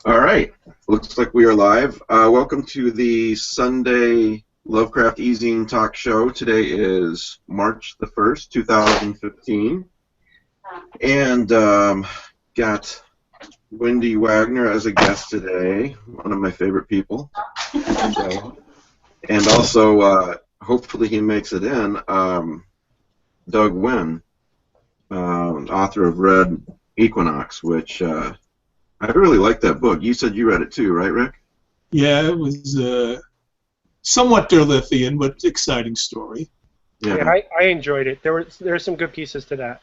All right. Looks like we are live. Welcome to the Sunday Lovecraft eZine talk show. Today is March the 1st, 2015. And got Wendy Wagner as a guest today, one of my favorite people. And also, hopefully he makes it in, Doug Wynn, author of Red Equinox, which... I really like that book. You said you read it too, right, Rick? Yeah, it was somewhat Derlithian, but exciting story. Yeah, I enjoyed it. There's some good pieces to that.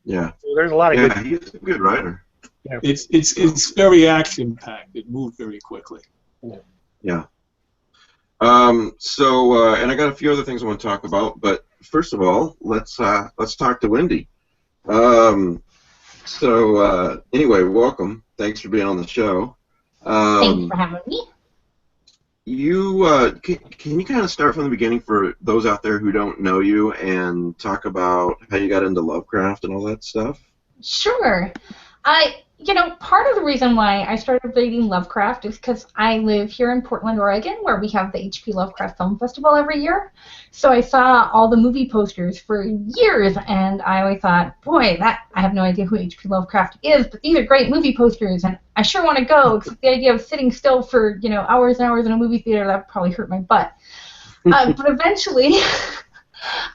Yeah. So there's a lot of good. Yeah, he's a good writer. Yeah. It's very action packed. It moved very quickly. Yeah. And I got a few other things I want to talk about, but first of all, let's talk to Wendy. Anyway, welcome. Thanks for being on the show. Thanks for having me. Can you kind of start from the beginning for those out there who don't know you and talk about how you got into Lovecraft and all that stuff? Sure. Part of the reason why I started reading Lovecraft is because I live here in Portland, Oregon, where we have the H.P. Lovecraft Film Festival every year. So I saw all the movie posters for years, and I always thought, boy, I have no idea who H.P. Lovecraft is, but these are great movie posters, and I sure want to go, except the idea of sitting still for, hours and hours in a movie theater, that would probably hurt my butt. But eventually,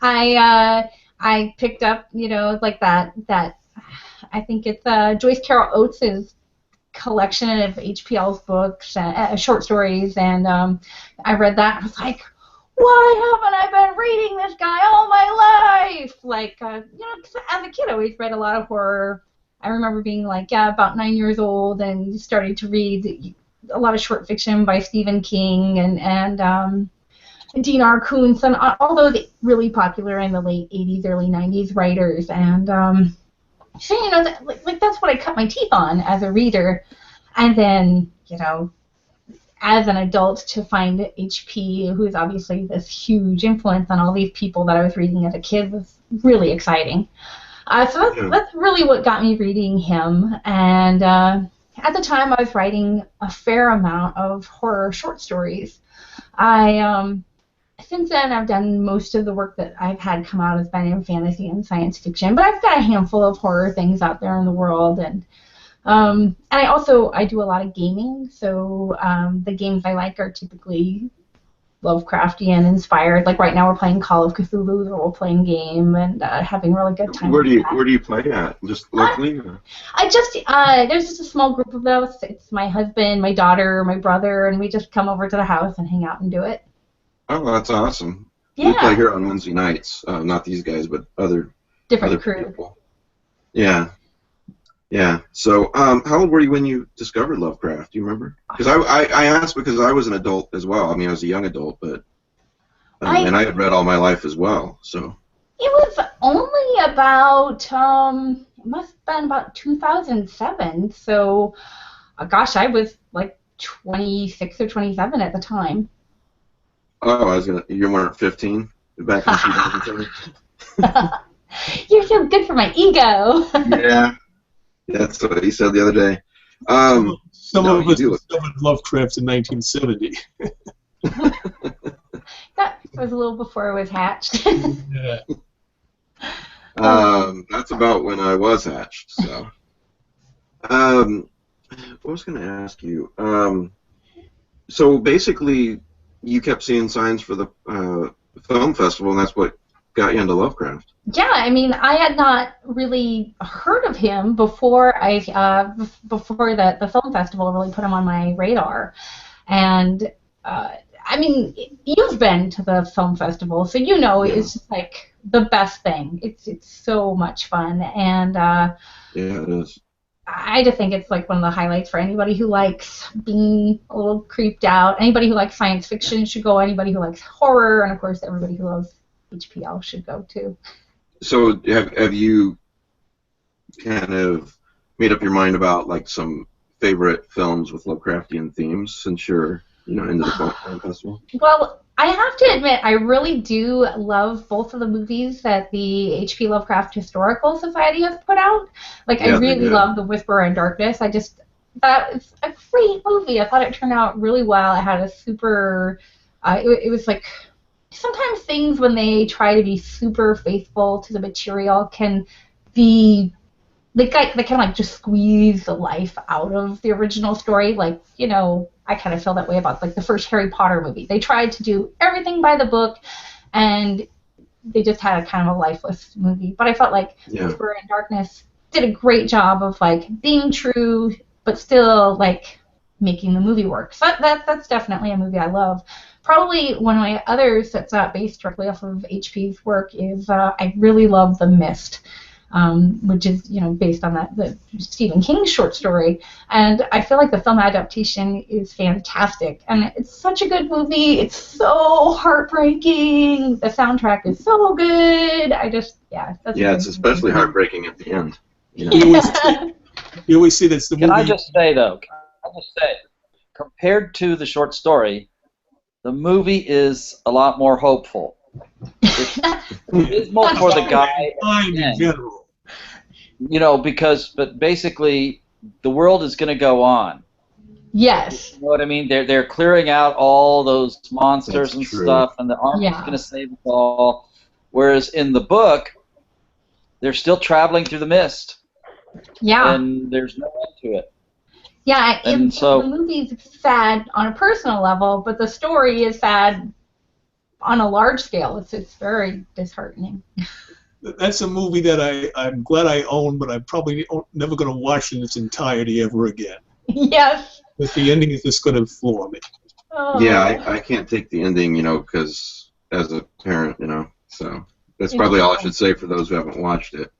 I picked up, that I think it's Joyce Carol Oates' collection of HPL's books, short stories, and I read that and I was like, why haven't I been reading this guy all my life? 'Cause as a kid I always read a lot of horror. I remember being about 9 years old and starting to read a lot of short fiction by Stephen King and Dean R. Koontz and all those really popular in the late 80s, early 90s writers, and so, that's what I cut my teeth on as a reader. And then, as an adult, to find H.P., who is obviously this huge influence on all these people that I was reading as a kid, was really exciting. That's really what got me reading him. And at the time, I was writing a fair amount of horror short stories. Since then, I've done most of the work that I've had come out has been in fantasy and science fiction, but I've got a handful of horror things out there in the world, and I do a lot of gaming. So the games I like are typically Lovecraftian inspired. Like right now, we're playing Call of Cthulhu, the role-playing game, and having a really good time. Where do you play at? Just locally? There's just a small group of us. It's my husband, my daughter, my brother, and we just come over to the house and hang out and do it. Oh, that's awesome. Yeah. We play here on Wednesday nights. Not these guys, but other crew. People. Yeah. Yeah. So, how old were you when you discovered Lovecraft? Do you remember? Because I asked because I was an adult as well. I mean, I was a young adult, but and I had read all my life as well. So. It was only about it must have been about 2007. So, gosh, I was like 26 or 27 at the time. Oh, you weren't 15 back in 2007? You're so good for my ego. Yeah, that's what he said the other day. Some of us discovered Lovecraft in 1970. That was a little before I was hatched. Yeah. That's about when I was hatched. So, what was going to ask you? So basically, you kept seeing signs for the film festival, and that's what got you into Lovecraft. Yeah, I mean, I had not really heard of him before the film festival really put him on my radar. And I mean, you've been to the film festival, so it's just like the best thing. It's so much fun, and yeah, it is. I just think it's like one of the highlights for anybody who likes being a little creeped out. Anybody who likes science fiction should go. Anybody who likes horror, and of course, everybody who loves HPL should go too. So, have you kind of made up your mind about like some favorite films with Lovecraftian themes since you're into the film festival? Well, I have to admit, I really do love both of the movies that the H.P. Lovecraft Historical Society has put out. I really love The Whisperer in Darkness. that was a great movie. I thought it turned out really well. It had a super. It was like sometimes things when they try to be super faithful to the material can be they kind of like just squeeze the life out of the original story. Like, you know, I kind of feel that way about like the first Harry Potter movie. They tried to do everything by the book, and they just had a kind of a lifeless movie. But I felt like Whisper in Darkness did a great job of like being true, but still like making the movie work. So that's definitely a movie I love. Probably one of my others that's not based directly off of HP's work is I really love The Mist, which is, you know, based on the Stephen King short story. And I feel like the film adaptation is fantastic. And it's such a good movie. It's so heartbreaking. The soundtrack is so good. It's especially heartbreaking at the end. You know? You always see that's the movie. Can I just say, compared to the short story, the movie is a lot more hopeful. It is more for the guy in general. You know, but basically the world is going to go on. Yes. You know what I mean? They're clearing out all those monsters and stuff, and the army's going to save us all. Whereas in the book, they're still traveling through the mist. Yeah. And there's no end to it. Yeah, and the movie's sad on a personal level, but the story is sad on a large scale. It's very disheartening. That's a movie that I'm glad I own, but I'm probably never going to watch in its entirety ever again. Yes. But the ending is just going to floor me. Oh. Yeah, I can't take the ending, you know, because as a parent, you know, so that's probably all I should say for those who haven't watched it.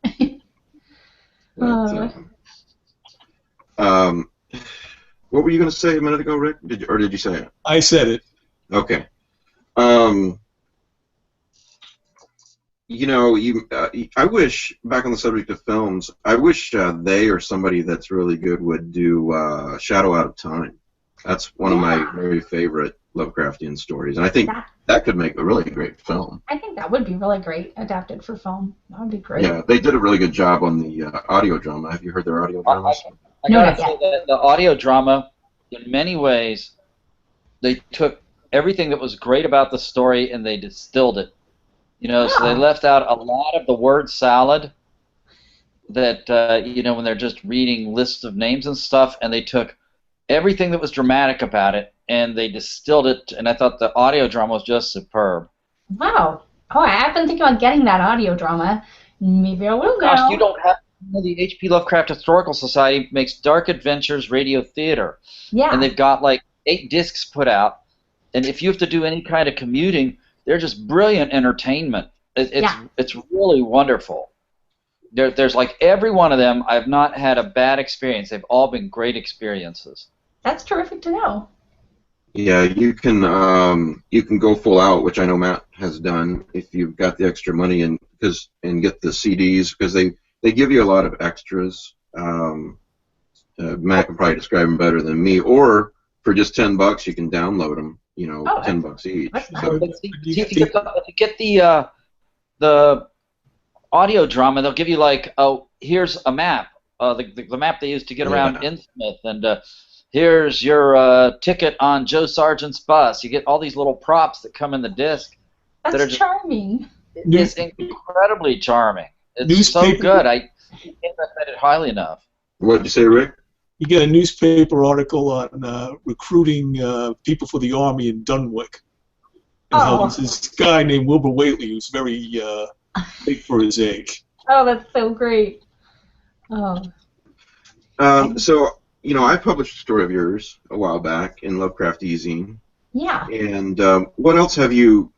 But, what were you going to say a minute ago, Rick? Did you say it? I said it. Okay. You know, I wish, back on the subject of films, I wish they or somebody that's really good would do Shadow Out of Time. That's one of my very favorite Lovecraftian stories, and I think that could make a really great film. I think that would be really great, adapted for film. That would be great. Yeah, they did a really good job on the audio drama. Have you heard their audio dramas? I gotta say that the audio drama, in many ways, they took everything that was great about the story and they distilled it. You know, so they left out a lot of the word salad that, you know, when they're just reading lists of names and stuff, and they took everything that was dramatic about it and they distilled it, and I thought the audio drama was just superb. Wow. Oh, I've been thinking about getting that audio drama. Maybe I will now. Gosh, you don't have the H.P. Lovecraft Historical Society makes Dark Adventures Radio Theater. Yeah. And they've got like 8 discs put out, and if you have to do any kind of commuting, they're just brilliant entertainment. It's really wonderful. There's like every one of them, I've not had a bad experience. They've all been great experiences. That's terrific to know. Yeah, you can go full out, which I know Matt has done if you've got the extra money and get the CDs, because they give you a lot of extras. Matt can probably describe them better than me. Or for just $10, you can download them. You know, $10 each. So, if you get the audio drama, they'll give you like, oh, here's a map, the map they used to get around Innsmouth, and here's your ticket on Joe Sargent's bus. You get all these little props that come in the disc. That's that are just, charming. It's incredibly charming. It's so good. I can't recommend it highly enough. What did you say, Rick? You get a newspaper article on recruiting people for the Army in Dunwich. And how there's this guy named Wilbur Whately who's very big for his age. Oh, that's so great. Oh. So, you know, I published a story of yours a while back in Lovecraft eZine. Yeah. And what else have you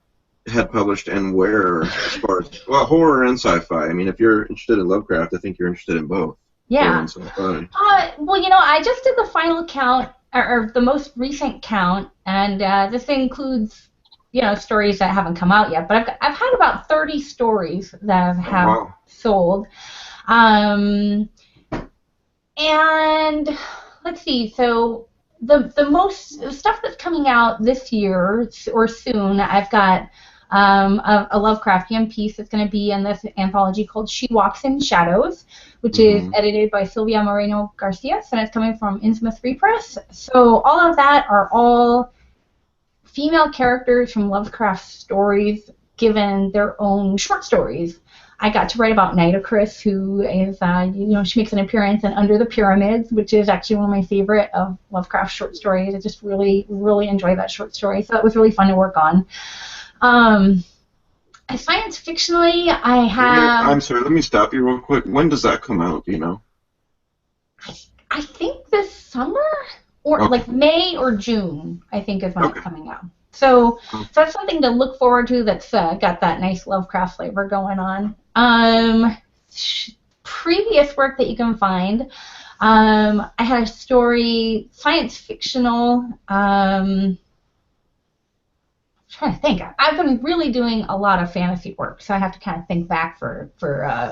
had published, and where, as far as, well, horror and sci-fi? I mean, if you're interested in Lovecraft, I think you're interested in both. Yeah. Well, you know, I just did the final count, or the most recent count, and this includes, you know, stories that haven't come out yet. But I've had about 30 stories that have sold. And let's see. So the most stuff that's coming out this year or soon, I've got a Lovecraftian piece that's going to be in this anthology called She Walks in Shadows, which is edited by Silvia Moreno Garcia, and it's coming from Innsmouth Free Press. So all of that are all female characters from Lovecraft stories given their own short stories. I got to write about Nitocris, who is, she makes an appearance in Under the Pyramids, which is actually one of my favorite of Lovecraft short stories. I just really, really enjoy that short story, so that was really fun to work on. Science fictionally, I have... I'm sorry, let me stop you real quick. When does that come out, do you know? I think this summer, or like May or June, I think is when it's coming out. So that's something to look forward to that's got that nice Lovecraft flavor going on. Previous work that you can find, I had a story, science fictional, I'm trying to think. I've been really doing a lot of fantasy work, so I have to kind of think back for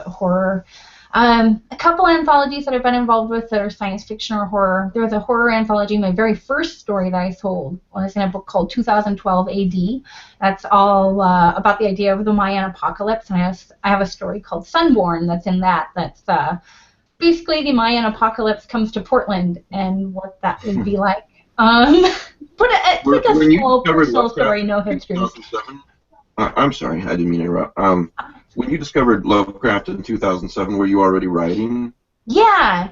horror. A couple anthologies that I've been involved with that are science fiction or horror. There was a horror anthology. My very first story that I sold was in a book called 2012 AD. That's all about the idea of the Mayan apocalypse. And I have a story called Sunborn that's in that. That's basically the Mayan apocalypse comes to Portland and what that would be like. But it's like a small personal story, no history. I'm sorry, I didn't mean to interrupt. When you discovered Lovecraft in 2007, were you already writing? Yeah.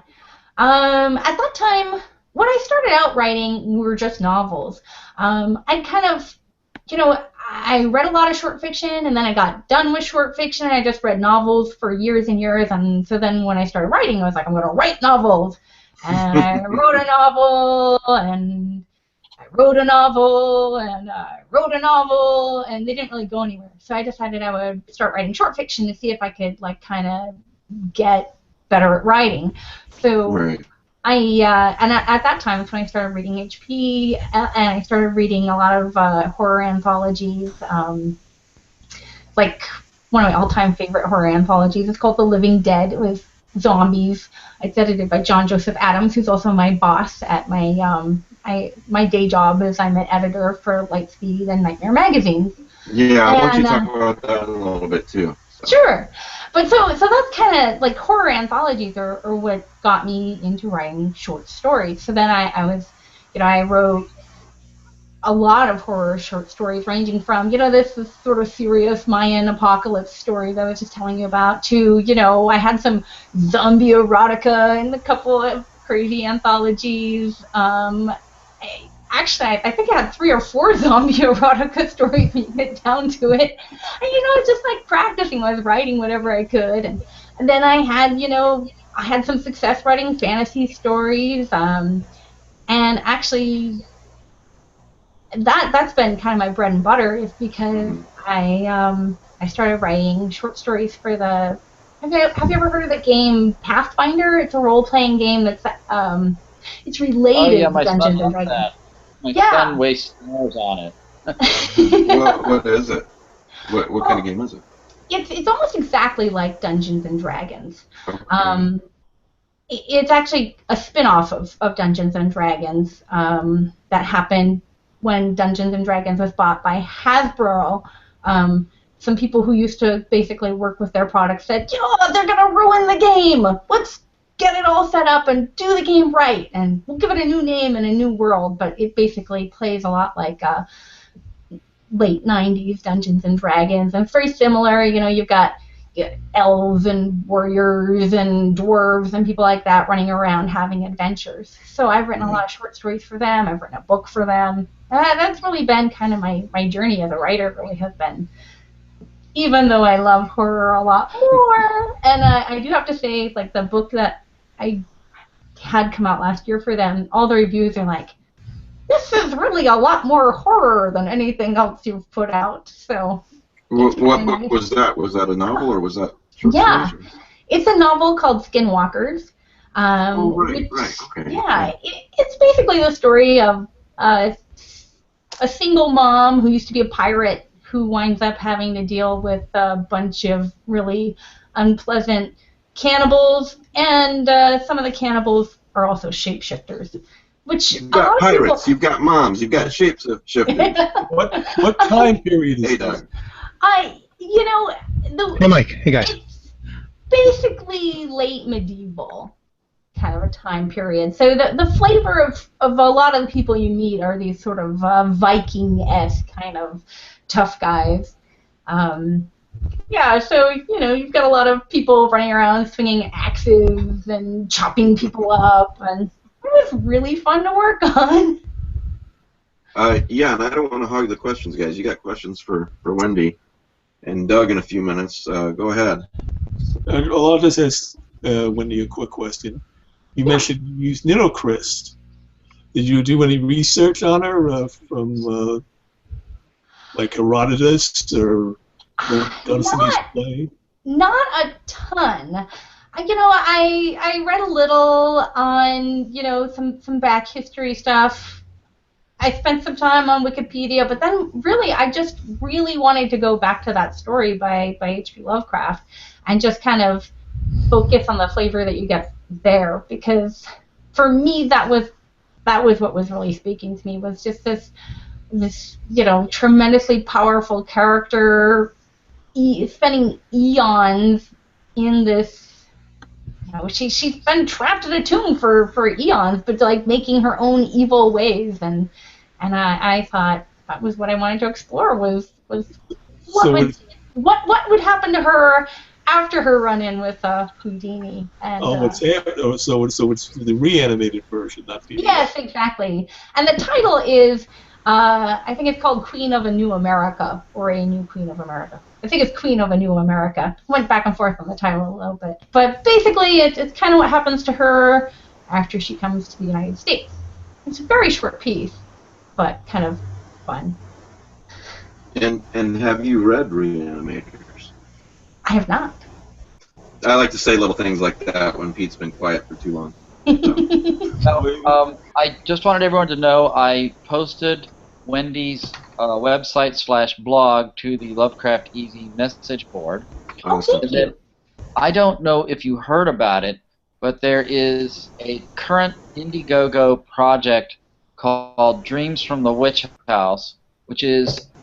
At that time, when I started out writing, were just novels. I kind of, I read a lot of short fiction, and then I got done with short fiction, and I just read novels for years and years, and so then when I started writing, I was like, I'm going to write novels. And I wrote a novel, and I wrote a novel, and I wrote a novel, and they didn't really go anywhere. So I decided I would start writing short fiction to see if I could, kind of get better at writing. So right. And at that time, that's when I started reading HP, and I started reading a lot of horror anthologies. Like, one of my all-time favorite horror anthologies is called The Living Dead. It was zombies. It's edited by John Joseph Adams, who's also my boss at my day job is I'm an editor for Lightspeed and Nightmare magazines. Yeah, I want you to talk about that a little bit too. So. Sure. But so that's kind of like horror anthologies are what got me into writing short stories. So then I wrote a lot of horror short stories ranging from, this sort of serious Mayan apocalypse story that I was just telling you about to, I had some zombie erotica in a couple of crazy anthologies. Actually, I think I had 3 or 4 zombie erotica stories when you get down to it. And, just like practicing, I was writing whatever I could. And then I had some success writing fantasy stories. And actually, that's been kind of my bread and butter is because I started writing short stories for the... Have you ever heard of the game Pathfinder? It's a role-playing game that's... it's related to Dungeons and Dragons. My son wastes hours on it. What is it? What kind of game is it? It's almost exactly like Dungeons and Dragons. Okay. It's actually a spin-off of Dungeons and Dragons that happened when Dungeons and Dragons was bought by Hasbro. Some people who used to basically work with their products said, they're going to ruin the game. Let's get it all set up and do the game right, and we'll give it a new name and a new world, but it basically plays a lot like late 90s Dungeons and Dragons, and it's very similar. You've got elves and warriors and dwarves and people like that running around having adventures. So I've written a lot of short stories for them. I've written a book for them. That's really been kind of my journey as a writer, really has been. Even though I love horror a lot more, and I do have to say, like, the book that I had come out last year for them, all the reviews are like, this is really a lot more horror than anything else you've put out. So. What book was that? Was that a novel or was that short stories? It's a novel called Skinwalkers. Right, okay. Yeah, it's basically the story of a single mom who used to be a pirate who winds up having to deal with a bunch of really unpleasant cannibals, and some of the cannibals are also shapeshifters. Which you've got pirates, you've got moms, you've got shapeshifters. What time period is that? You know, Hey, Mike. Hey, guys. it's basically late medieval kind of a time period. So the flavor of a lot of the people you meet are these sort of Viking-esque kind of tough guys. Yeah, so, you've got a lot of people running around swinging axes and chopping people up, and it was really fun to work on. Yeah, and I don't want to hog the questions, guys. You got questions for Wendy and Doug in a few minutes. Go ahead. I'll just ask Wendy a quick question. You mentioned you used Nitochrist. Did you do any research on her from like Herodotus or Dunsany's play? Not a ton. I read a little on, some back history stuff. I spent some time on Wikipedia, but then really I just really wanted to go back to that story by H.P. Lovecraft and just kind of focus on the flavor that you get there, because for me that was what was really speaking to me, was just this tremendously powerful character spending eons in this. She's been trapped in a tomb for eons, but like making her own evil ways, and I thought that was what I wanted to explore was what would happen to her after her run-in with Houdini. And, it's the reanimated version, not the. Yes, exactly. And the title is, I think it's called Queen of a New America, or A New Queen of America. I think it's Queen of a New America. Went back and forth on the title a little bit. But basically, it's kind of what happens to her after she comes to the United States. It's a very short piece, but kind of fun. And have you read Reanimators? I have not. I like to say little things like that when Pete's been quiet for too long. I just wanted everyone to know I posted Wendy's website/blog to the Lovecraft eZine message board. Awesome. Thank you. I don't know if you heard about it, but there is a current Indiegogo project called Dreams from the Witch House,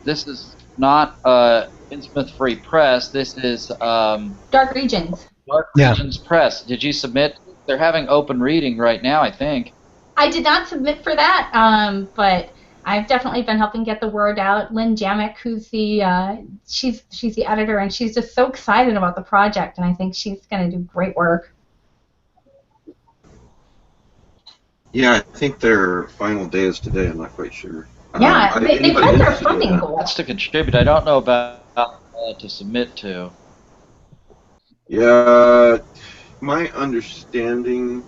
this is not Innsmouth Free Press. This is Dark Regions. Dark Regions Press. Did you submit? They're having open reading right now, I think. I did not submit for that, but I've definitely been helping get the word out. Lynn Jamek, who's she's the editor, and she's just so excited about the project, and I think she's going to do great work. Yeah, I think their final day is today. I'm not quite sure. Yeah, they've met their funding goal. That's to contribute. I don't know about to submit to. Yeah, my understanding,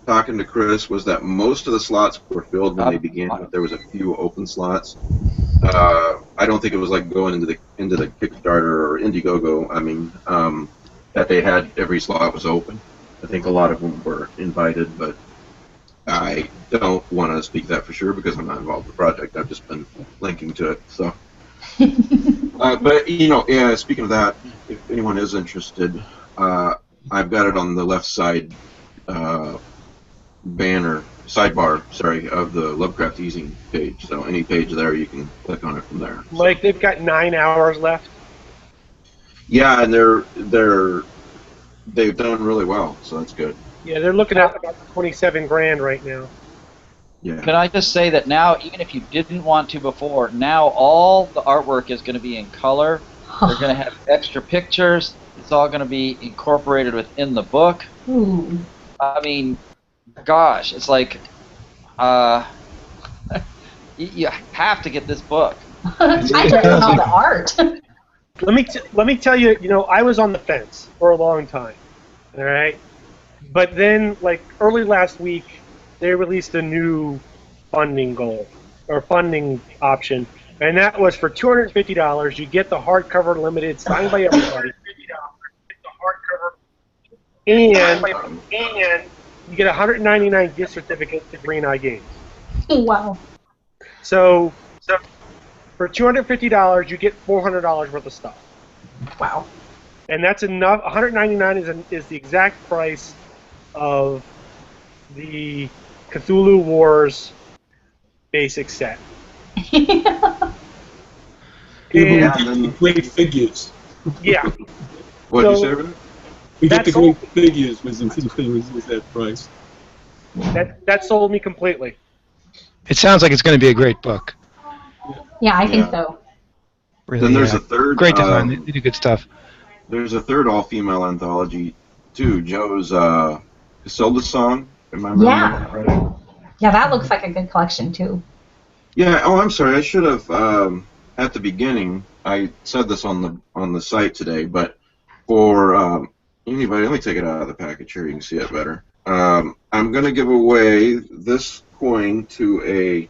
talking to Chris, was that most of the slots were filled when they began, but there was a few open slots. I don't think it was like going into the Kickstarter or Indiegogo. I mean, that they had every slot was open. I think a lot of them were invited, but I don't want to speak that for sure because I'm not involved in the project. I've just been linking to it. So, but yeah. Speaking of that, if anyone is interested, I've got it on the left side sidebar, of the Lovecraft eZine page. So any page there, you can click on it from there. Like they've got 9 hours left. Yeah, and they've done really well, so that's good. Yeah, they're looking at about 27 grand right now. Yeah. Can I just say that now, even if you didn't want to before, now all the artwork is going to be in color. They're going to have extra pictures. It's all going to be incorporated within the book. Ooh. I mean, gosh, it's like you have to get this book. I just love the art. Let me tell you, I was on the fence for a long time. All right. But then, like early last week, they released a new funding goal or funding option, and that was for $250. You get the hardcover limited, signed by everybody, and you get a $199 gift certificate to Green Eye Games. Wow. So for $250, you get $400 worth of stuff. Wow. And that's enough. $199 is the exact price of the Cthulhu Wars basic set. Yeah, but we And, get the great figures. yeah, What'd you So- say, Rick? We get the That's all. great figures was that price. that sold me completely. It sounds like it's going to be a great book. Yeah, I think Yeah. so. Really, Then there's a third. great design. They do good stuff. There's a third all-female anthology too. Joe's Casilda's Song. Am I remembering that right? Yeah, that looks like a good collection too. Yeah. Oh, I'm sorry. I should have at the beginning. I said this on the site today, but for anybody, let me take it out of the package here. You can see it better. I'm going to give away this coin to a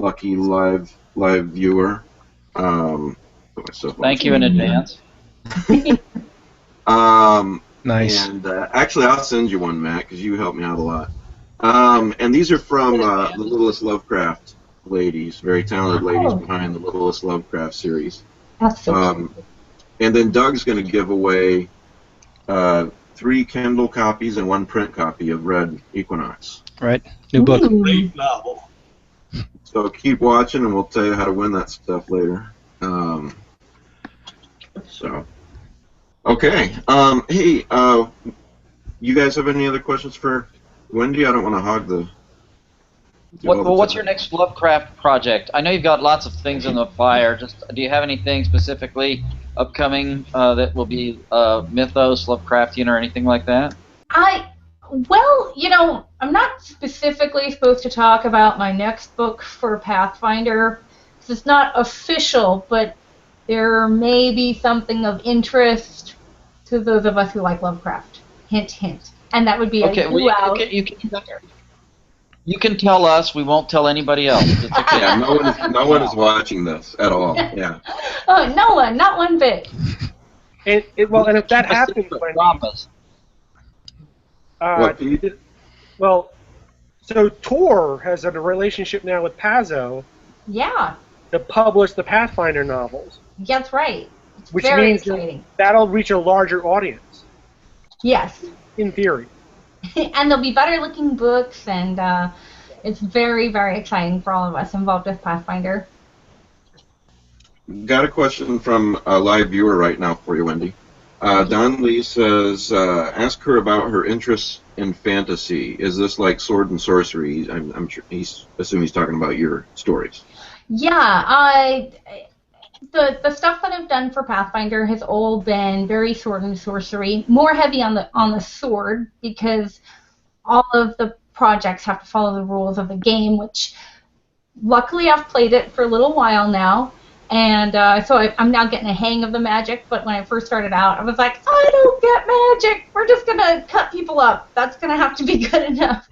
lucky live viewer. Put myself on Thank you in advance. Nice. And actually, I'll send you one, Matt, because you helped me out a lot. And these are from the Littlest Lovecraft ladies, very talented ladies behind the Littlest Lovecraft series. That's so cute. And then Doug's going to give away 3 Kindle copies and 1 print copy of Red Equinox. Right. New book. Ooh. Great novel. So keep watching, and we'll tell you how to win that stuff later. Okay. Hey, you guys have any other questions for Wendy? I don't want to hog the. What's your next Lovecraft project? I know you've got lots of things in the fire. Just do you have anything specifically upcoming that will be Mythos, Lovecraftian, or anything like that? Well, I'm not specifically supposed to talk about my next book for Pathfinder, because it's not official, but there may be something of interest to those of us who like Lovecraft. Hint, hint. And that would be Okay, well, you can tell us. We won't tell anybody else. It's okay. Yeah, no one is watching this at all. Yeah. Oh, no one, not one bit. And if that happens, Wendy, Promise. What, Pete? well, so Tor has a relationship now with Pazzo Yeah, to publish the Pathfinder novels, that's right. It's which very means exciting. that'll reach a larger audience, Yes. in theory. And there'll be better looking books, and it's very, very exciting for all of us involved with Pathfinder. Got a question from a live viewer right now for you, Wendy. Don Lee says, ask her about her interests in fantasy. Is this like sword and sorcery? I'm sure he's assuming he's talking about your stories. Yeah, the stuff that I've done for Pathfinder has all been very sword and sorcery, more heavy on the sword, because all of the projects have to follow the rules of the game, which luckily I've played it for a little while now, and so I'm now getting a hang of the magic. But when I first started out, I was like, I don't get magic. We're just gonna cut people up. That's gonna have to be good enough.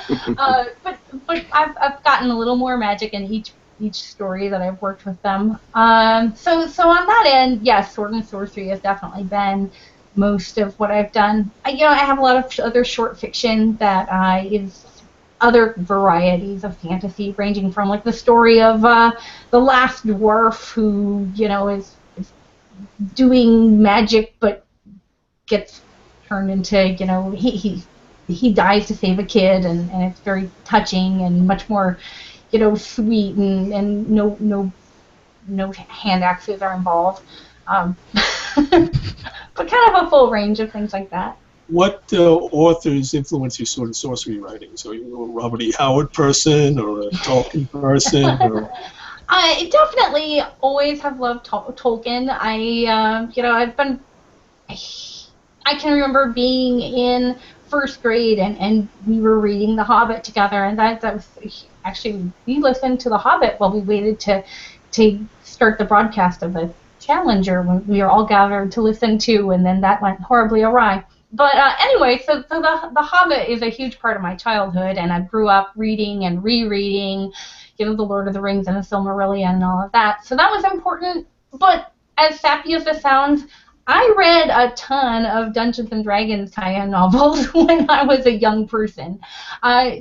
But I've gotten a little more magic in each story that I've worked with them. So on that end, yes, sword and sorcery has definitely been most of what I've done. I have a lot of other short fiction that is other varieties of fantasy, ranging from like the story of the last dwarf who is doing magic but gets turned into he dies to save a kid, and it's very touching and much more sweet, and no hand axes are involved. But kind of a full range of things like that. What authors influence your sword and sorcery writing? So you a Robert E. Howard person, or a Tolkien person, or? I definitely always have loved Tolkien. I can remember being in first grade, and we were reading The Hobbit together, and that was actually, we listened to The Hobbit while we waited to start the broadcast of the Challenger, when we were all gathered to listen to, and then that went horribly awry. But anyway, so the Hobbit is a huge part of my childhood, and I grew up reading and rereading, The Lord of the Rings and the Silmarillion and all of that. So that was important. But as sappy as this sounds, I read a ton of Dungeons and Dragons tie-in novels when I was a young person.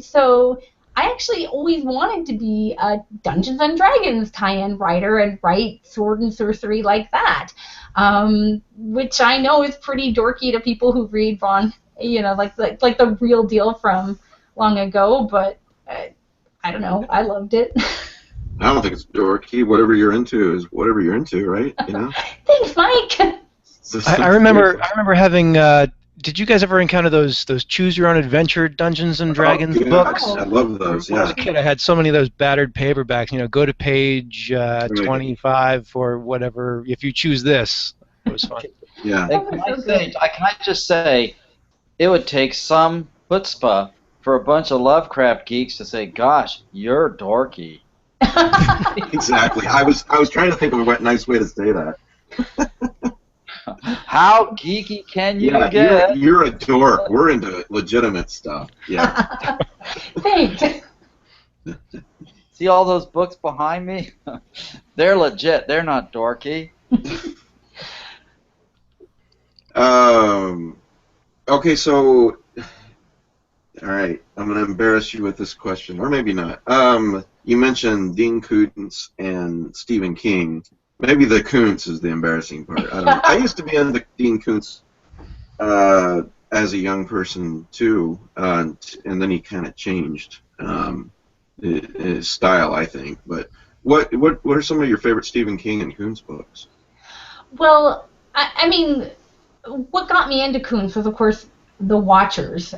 So I actually always wanted to be a Dungeons and Dragons tie-in writer and write sword and sorcery like that, which I know is pretty dorky to people who read Ron, like the real deal from long ago. But I don't know, I loved it. I don't think it's dorky. Whatever you're into is whatever you're into, right? You know. Thanks, Mike. I remember having. Did you guys ever encounter those choose your own adventure Dungeons and Dragons yeah, books? I love those. When I was Yeah. a kid, I had so many of those battered paperbacks. You know, go to page 25 or whatever. If you choose this, it was fun. Yeah. Hey, can I just say, it would take some chutzpah for a bunch of Lovecraft geeks to say, "Gosh, you're dorky." Exactly. I was trying to think of a nice way to say that. How geeky can you Yeah, get? you're a dork. We're into legitimate stuff. Yeah. Thanks. See all those books behind me? They're legit. They're not dorky. Okay, so, all right, I'm going to embarrass you with this question, or maybe not. You mentioned Dean Koontz and Stephen King. Maybe the Koontz is the embarrassing part. I don't know. I used to be into Dean Koontz as a young person too, and then he kind of changed his style, I think. But what are some of your favorite Stephen King and Koontz books? Well, I mean, what got me into Koontz was, of course, The Watchers.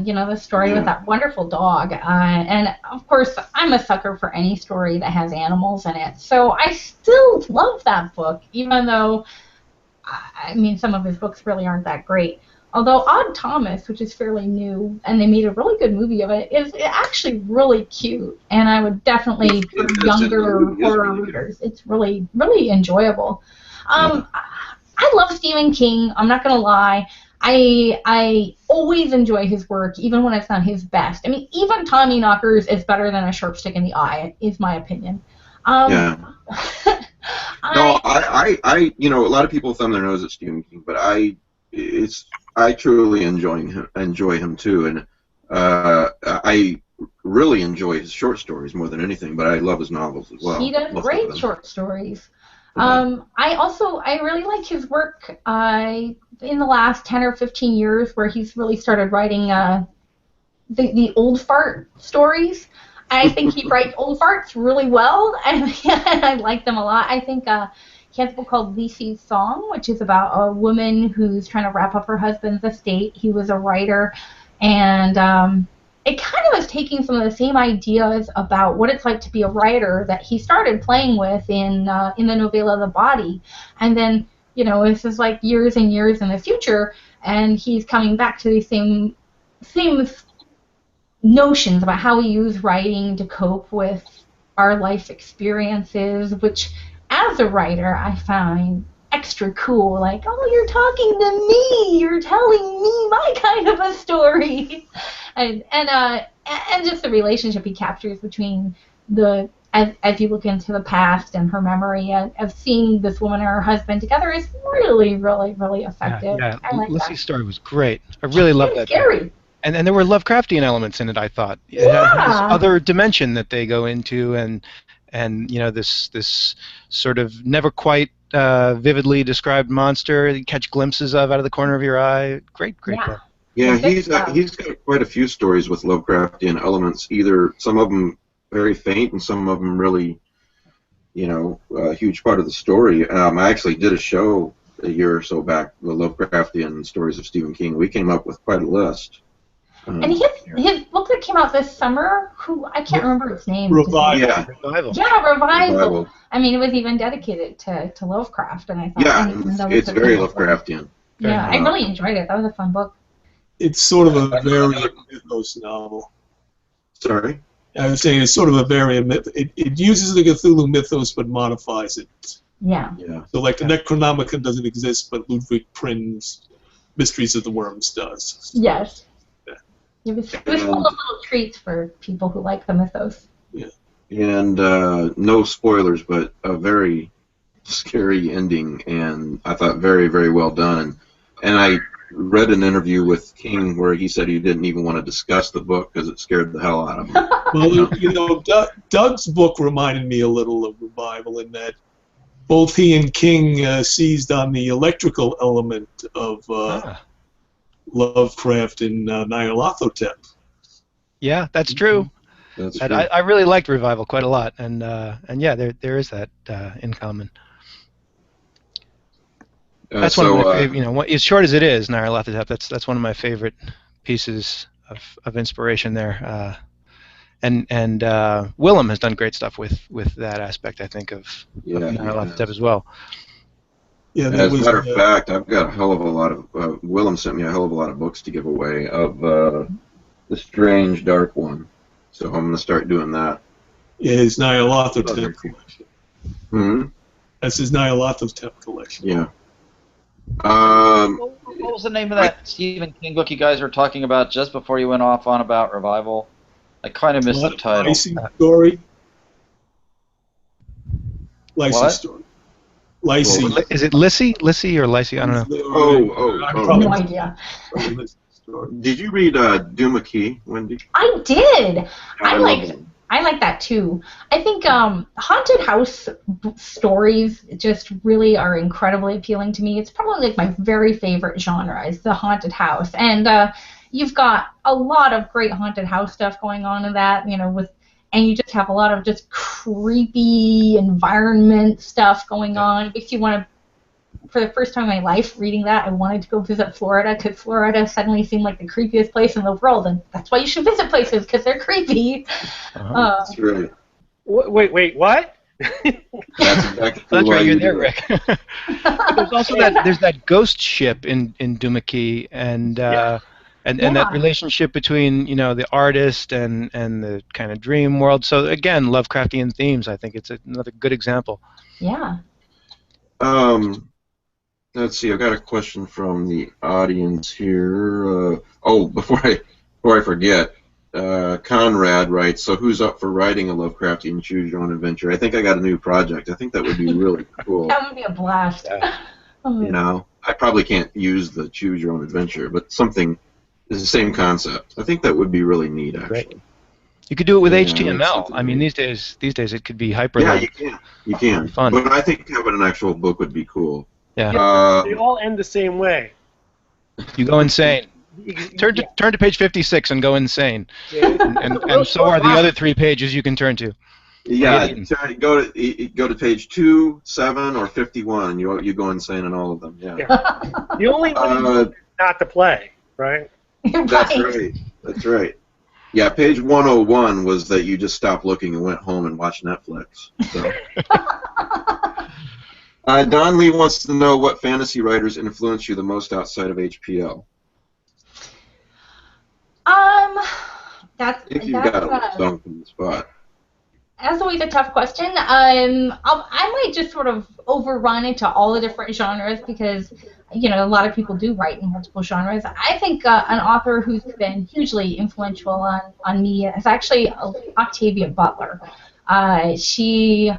You know, the story with that wonderful dog. And, of course, I'm a sucker for any story that has animals in it. So I still love that book, even though, I mean, some of his books really aren't that great. Although Odd Thomas, which is fairly new, and they made a really good movie of it, is actually really cute. And I would definitely, for younger horror readers, it's really, really enjoyable. I love Stephen King. I'm not going to lie. I always enjoy his work, even when it's not his best. I mean, even Tommy Knockers is better than A Sharp Stick in the Eye, is my opinion. Yeah. No, I, you know, a lot of people thumb their nose at Stephen King, but I truly enjoy him too, and I really enjoy his short stories more than anything, but I love his novels as well. He does great short stories. I really like his work in the last 10 or 15 years, where he's really started writing the old fart stories. I think he writes old farts really well, and I like them a lot. I think he has a book called Lisey's Song, which is about a woman who's trying to wrap up her husband's estate. He was a writer, and it kind of is taking some of the same ideas about what it's like to be a writer that he started playing with in the novella The Body. And then, you know, this is like years and years in the future, and he's coming back to these same notions about how we use writing to cope with our life experiences, which, as a writer, I find extra cool. Like, oh, you're talking to me, you're telling me my kind of a story. And just the relationship he captures between as you look into the past and her memory of seeing this woman and her husband together is really, really, really effective. Yeah. I like Lisey's that. story was great. I really loved that. Scary. And there were Lovecraftian elements in it, I thought. It had this other dimension that they go into, and you know, this sort of never quite vividly described monster you catch glimpses of out of the corner of your eye. Great book. Yeah, he's got quite a few stories with Lovecraftian elements. Either some of them very faint, and some of them really, you know, a huge part of the story. I actually did a show a year or so back, the Lovecraftian stories of Stephen King. We came up with quite a list. And his book that came out this summer, I can't remember its name. Revival. Yeah, Revival. I mean, it was even dedicated to Lovecraft, and I thought, it's very Lovecraftian. Yeah, I really enjoyed it. That was a fun book. It's sort of a variant mythos novel. Sorry? I was saying it's sort of a variant myth. It uses the Cthulhu mythos but modifies it. Yeah. So like the Necronomicon doesn't exist, but Ludwig Prin's Mysteries of the Worms does. Yes. It was full of little treats for people who like the mythos. Yeah. And no spoilers, but a very scary ending, and I thought very, very well done. And I read an interview with King where he said he didn't even want to discuss the book because it scared the hell out of him. Well, you know, Doug's book reminded me a little of Revival in that both he and King seized on the electrical element of Lovecraft in Nyarlathotep. Yeah, that's true. That's And true. I really liked Revival quite a lot, and yeah, there is that in common. That's one of my favorite. You know, as short as it is, Nyarlathotep. That's one of my favorite pieces of inspiration there. And Willem has done great stuff with that aspect, I think, of Nyarlathotep as well. Yeah, as a matter of fact, I've got a hell of a lot of. Willem sent me a hell of a lot of books to give away of the Strange Dark One, so I'm going to start doing that. Yeah, his Nyarlathotep collection. Hmm. That's his Nyarlathotep collection. Yeah. What was the name of that Stephen King book you guys were talking about just before you went off on about Revival? I kind of missed the title. Lacey Story. Lacey What? Story. Lacey. Is it Lissy or Lacey? I don't know. Oh. No idea. Did you read Duma Key, Wendy? I did. I love them. I like that too. I think haunted house stories just really are incredibly appealing to me. It's probably like my very favorite genre is the haunted house, and you've got a lot of great haunted house stuff going on in that. You know, and you just have a lot of just creepy environment stuff going on. It makes you want to. For the first time in my life reading that, I wanted to go visit Florida because Florida suddenly seemed like the creepiest place in the world, and that's why you should visit places because they're creepy. That's right. Wait, what? That's exactly That's why right, you you're there, do it. Rick. There's also there's that ghost ship in Dumaki, and that relationship between the artist and the kind of dream world. So again, Lovecraftian themes. I think it's another good example. Yeah. Let's see. I've got a question from the audience here. Before I forget, Conrad writes, so who's up for writing a Lovecraftian Choose Your Own Adventure? I think I got a new project. I think that would be really cool. That would be a blast. I probably can't use the Choose Your Own Adventure, but something is the same concept. I think that would be really neat, actually. Great. You could do it with HTML. I mean, these days it could be hyperlinked. Yeah, you can. Fun. But I think having an actual book would be cool. Yeah. They all end the same way. You go insane. Turn to page 56 and go insane. Yeah. And so are the other 3 pages you can turn to. Yeah, go to page 2, 7, or 51, and you go insane on all of them. Yeah. The only one not to play, right? That's right. Yeah, page 101 was that you just stopped looking and went home and watched Netflix. So. Don Lee wants to know what fantasy writers influence you the most outside of HPL. That's if you've got a song from the spot. That's always a tough question. I might just sort of overrun into all the different genres because, a lot of people do write in multiple genres. I think an author who's been hugely influential on me is actually Octavia Butler. She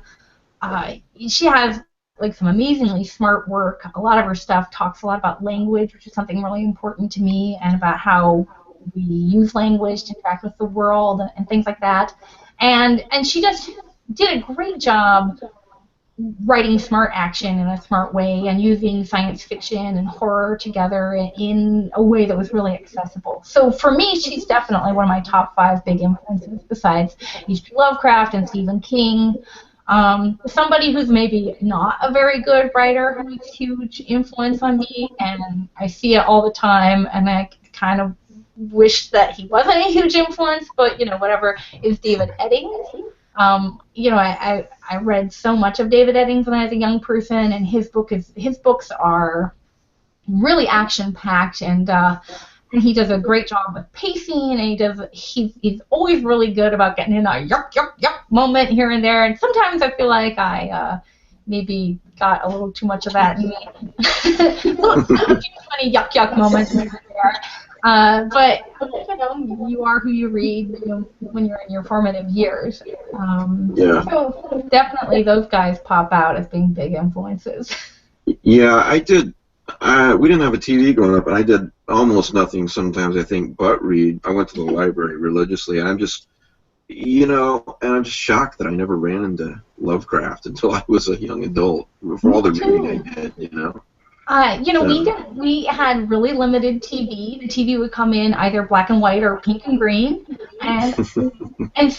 has some amazingly smart work. A lot of her stuff talks a lot about language, which is something really important to me, and about how we use language to interact with the world and things like that. And she just did a great job writing smart action in a smart way and using science fiction and horror together in a way that was really accessible. So for me, she's definitely one of my top 5 big influences besides H.P. Lovecraft and Stephen King. Somebody who's maybe not a very good writer has a huge influence on me, and I see it all the time, and I kind of wish that he wasn't a huge influence, but whatever, is David Eddings. I read so much of David Eddings when I was a young person, and his books are really action-packed, and he does a great job with pacing, and he's always really good about getting in a yuck moment here and there, and sometimes I feel like I maybe got a little too much of that in me. Too many yuck moments here and there. But you are who you read when you're in your formative years. So definitely those guys pop out as being big influences. Yeah, I did. We didn't have a TV growing up, and I did almost nothing sometimes, I think, but read. I went to the library religiously, and I'm just, and I'm just shocked that I never ran into Lovecraft until I was a young adult, for all the reading I did, We had really limited TV. The TV would come in either black and white or pink and green, and so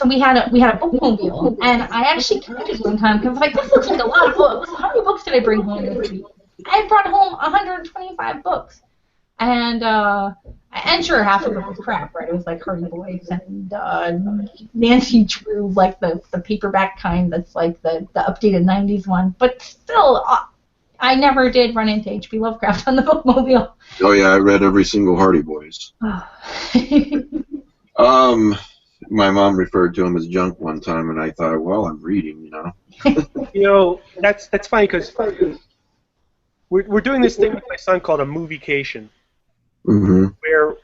we had a bookmobile. And I actually counted one time because like this looks like a lot of books. How many books did I bring home this week? I brought home 125 books, and sure, half of it was crap, right? It was like Hardy Boys and Nancy Drew, like the paperback kind that's like the updated 90s one. But still, I never did run into H.P. Lovecraft on the bookmobile. Oh yeah, I read every single Hardy Boys. My mom referred to him as junk one time, and I thought, well, I'm reading, you know. That's funny because we're doing this thing with my son called a moviecation, where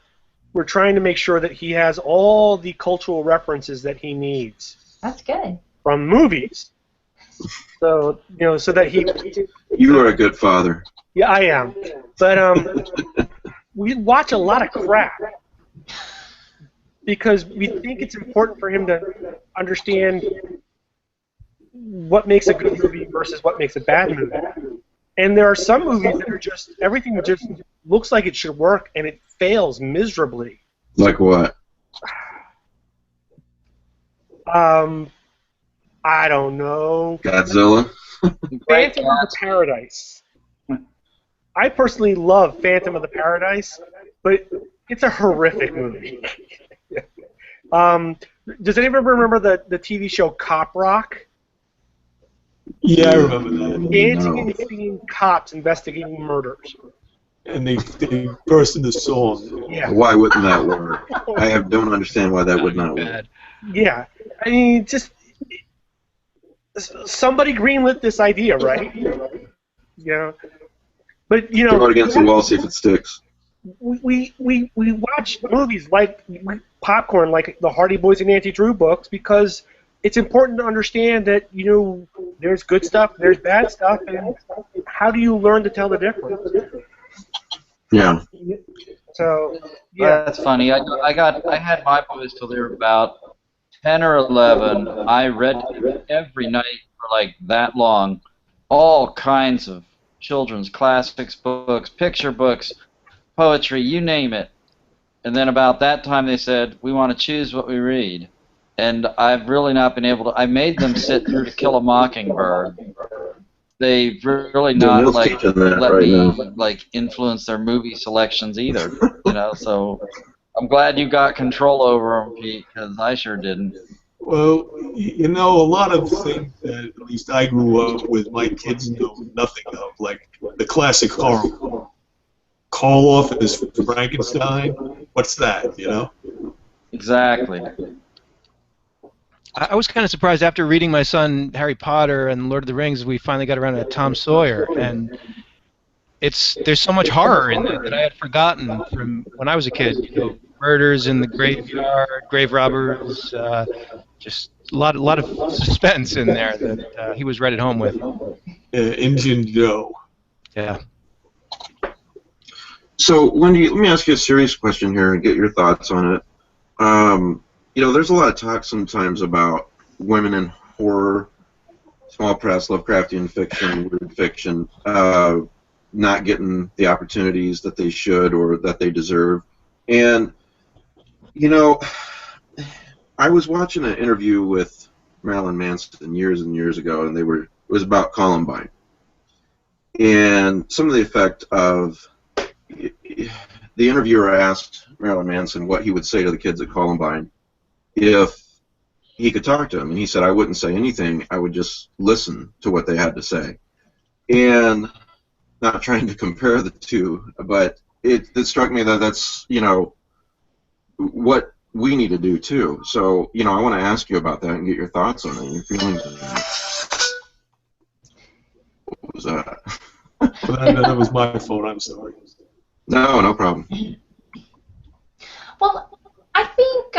we're trying to make sure that he has all the cultural references that he needs. That's good. From movies. So so that he. You are a good father. Yeah, I am. But we watch a lot of crap because we think it's important for him to understand what makes a good movie versus what makes a bad movie. And there are some movies that are just everything just looks like it should work and it fails miserably. Like what? I don't know. Godzilla? Phantom of the Paradise. I personally love Phantom of the Paradise, but it's a horrific movie. Does anybody remember the TV show Cop Rock? Yeah, I remember that. Dancing and singing cops investigating murders. And they burst into song. Yeah. Why wouldn't that work? I don't understand why that would not work. Yeah. I mean, just somebody greenlit this idea, right? Yeah. But throw it against the wall, see if it sticks. We watch movies like popcorn, like the Hardy Boys and Nancy Drew books, because it's important to understand that there's good stuff, there's bad stuff, and how do you learn to tell the difference? Yeah. So yeah, that's funny. I had my boys till they were about 10 or 11. I read every night for like that long, all kinds of children's classics books, picture books, poetry, you name it. And then about that time they said, we want to choose what we read. And I've really not been able to. I made them sit through To Kill a Mockingbird. They've really not let me influence their movie selections either. So I'm glad you got control over them, Pete, because I sure didn't. Well, a lot of things that at least I grew up with, my kids know nothing of, like the classic horror. Call Off is Frankenstein. What's that, Exactly. I was kind of surprised after reading my son Harry Potter and Lord of the Rings, we finally got around to Tom Sawyer, and there's so much horror in there that I had forgotten from when I was a kid. Murders in the graveyard, grave robbers, just a lot of suspense in there that he was right at home with. Indian Joe. Yeah. So, Wendy, let me ask you a serious question here and get your thoughts on it. There's a lot of talk sometimes about women in horror, small press, Lovecraftian fiction, weird fiction, not getting the opportunities that they should or that they deserve. And, I was watching an interview with Marilyn Manson years and years ago, and it was about Columbine. And some of the effect of the interviewer asked Marilyn Manson what he would say to the kids at Columbine if he could talk to them, and he said, I wouldn't say anything, I would just listen to what they had to say. And not trying to compare the two, but it struck me that that's, what we need to do too. So, I want to ask you about that and get your thoughts on it and your feelings on that. What was that? That was my phone, I'm sorry. No problem. Well, I think